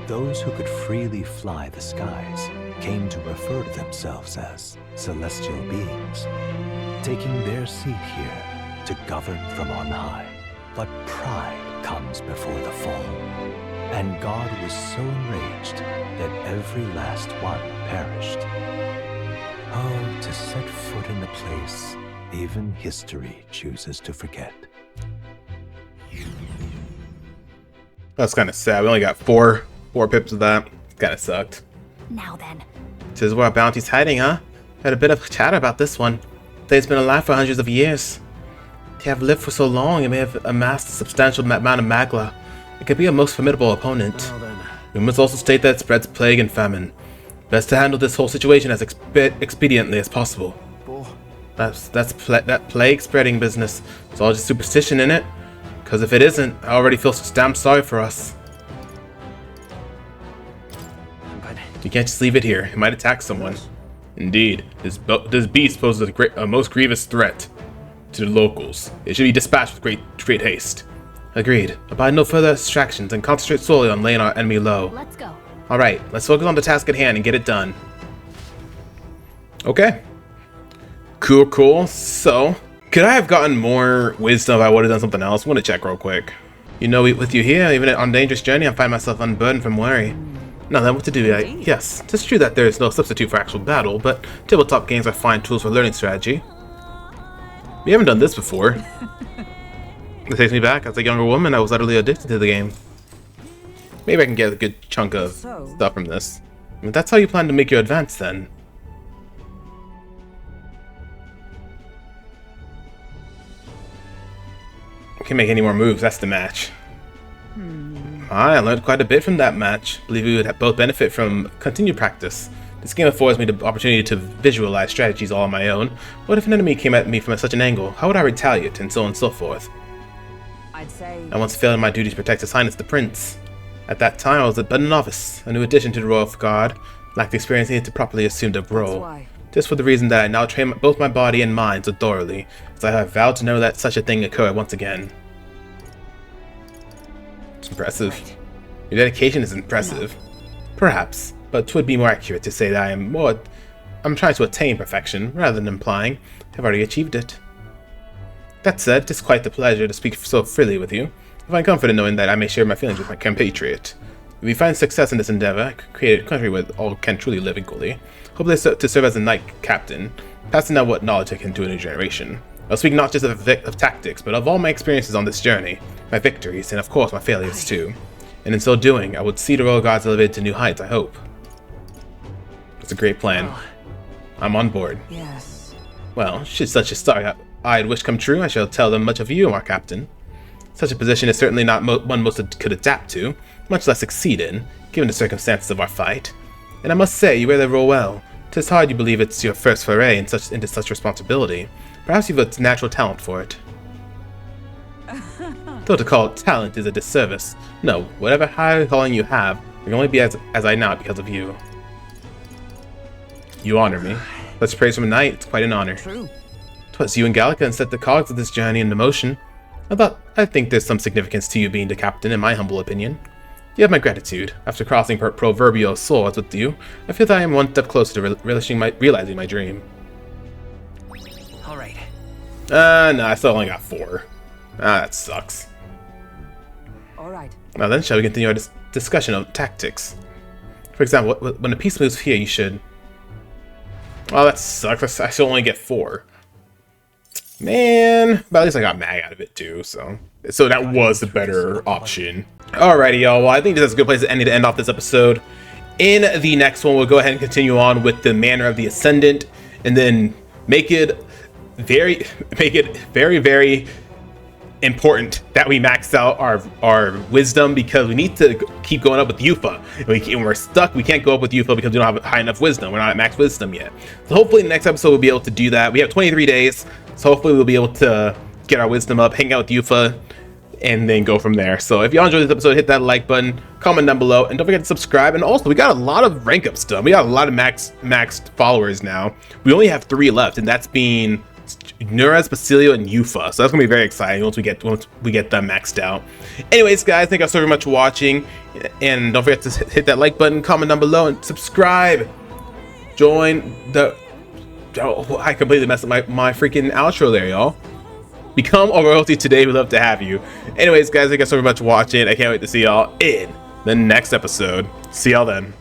those who could freely fly the skies came to refer to themselves as celestial beings, taking their seat here to govern from on high. But pride comes before the fall, and God was so enraged that every last one perished. Oh, to set foot in the place even history chooses to forget. That's kind of sad. We only got 4 pips of that. Kind of sucked. Now then. This is where our bounty's hiding, huh? Had a bit of chatter about this one. They've been alive for hundreds of years. They have lived for so long, it may have amassed a substantial amount of magla. It could be a most formidable opponent. We must also state that it spreads plague and famine. Best to handle this whole situation as expediently as possible. That plague spreading business. It's all just superstition, in it. Because if it isn't, I already feel so damn sorry for us. But you can't just leave it here. It might attack someone. Indeed, this beast poses a most grievous threat to the locals. It should be dispatched with great haste. Agreed. Abide no further distractions and concentrate solely on laying our enemy low. Let's go. Alright, let's focus on the task at hand and get it done. Okay. Cool. So, could I have gotten more wisdom if I would have done something else? I want to check real quick. You know, with you here, even on dangerous journey, I find myself unburdened from worry. Now then, what to do? Yes, it's true that there is no substitute for actual battle, but tabletop games are fine tools for learning strategy. We haven't done this before. It takes me back. As a younger woman, I was utterly addicted to the game. Maybe I can get a good chunk of stuff from this. I mean, that's how you plan to make your advance, then. Can't make any more moves. That's the match. I learned quite a bit from that match. Believe we would both benefit from continued practice. This game affords me the opportunity to visualize strategies all on my own. What if an enemy came at me from such an angle? How would I retaliate, and so on and so forth? I'd say I once failed in my duty to protect His Highness the Prince. At that time, I was but a novice, a new addition to the Royal Guard, lacked the experience needed to properly assume the role. Just for the reason that I now train both my body and mind so thoroughly, as I have vowed to never let such a thing occur once again. It's impressive. Your dedication is impressive. Perhaps, but 'twould be more accurate to say that I'm trying to attain perfection, rather than implying I've already achieved it. That said, it is quite a pleasure to speak so freely with you. I find comfort in knowing that I may share my feelings with my compatriot. If we find success in this endeavor, I could create a country where all can truly live equally. Hopefully to serve as a knight captain, passing down what knowledge I can to a new generation. I'll speak not just of tactics, but of all my experiences on this journey, my victories, and of course my failures too. And in so doing, I would see the Royal Guards elevated to new heights, I hope. It's a great plan. I'm on board. Yes. Well, should such a star-eyed wish come true, I shall tell them much of you, our captain. Such a position is certainly not one most could adapt to, much less succeed in, given the circumstances of our fight. And I must say, you wear the role well. 'Tis hard you believe it's your first foray into such responsibility. Perhaps you've a natural talent for it. Though to call it talent is a disservice. No, whatever high calling you have, I can only be as I now because of you. You honor me. Such praise from a knight, it's quite an honor. True. 'Twas you and Gallica set the cogs of this journey into motion. I think there's some significance to you being the captain, in my humble opinion. You have my gratitude. After crossing proverbial swords with you, I feel that I am one step closer to realizing my dream. All right. No, I still only got 4. That sucks. All right. Now then, shall we continue our discussion of tactics? For example, when a piece moves here, you should... Oh, that sucks. I still only get 4. Man, but at least I got mag out of it too, so that was the better option. Alrighty, y'all. Well, I think this is a good place to end off this episode. In the next one, we'll go ahead and continue on with the Manor of the Ascendant, and then make it very, very important that we max out our wisdom, because we need to keep going up with Yuffie. When we're stuck, we can't go up with Yuffie because we don't have high enough wisdom. We're not at max wisdom yet. So hopefully in the next episode we'll be able to do that. We have 23 days, so hopefully we'll be able to get our wisdom up, hang out with Yuffie, and then go from there. So if y'all enjoyed this episode, hit that like button, comment down below, and don't forget to subscribe. And also, we got a lot of rank up stuff. We got a lot of maxed followers now. We only have 3 left, and that's being Nurez, Basilio, and Yuffie. So that's gonna be very exciting once we get them maxed out. Anyways, guys, thank you so very much for watching, and don't forget to hit that like button, comment down below, and subscribe. Join the... Oh, I completely messed up my freaking outro there, y'all. Become a royalty today. We'd love to have you. Anyways, guys, thank you so very much for watching. I can't wait to see y'all in the next episode. See y'all then.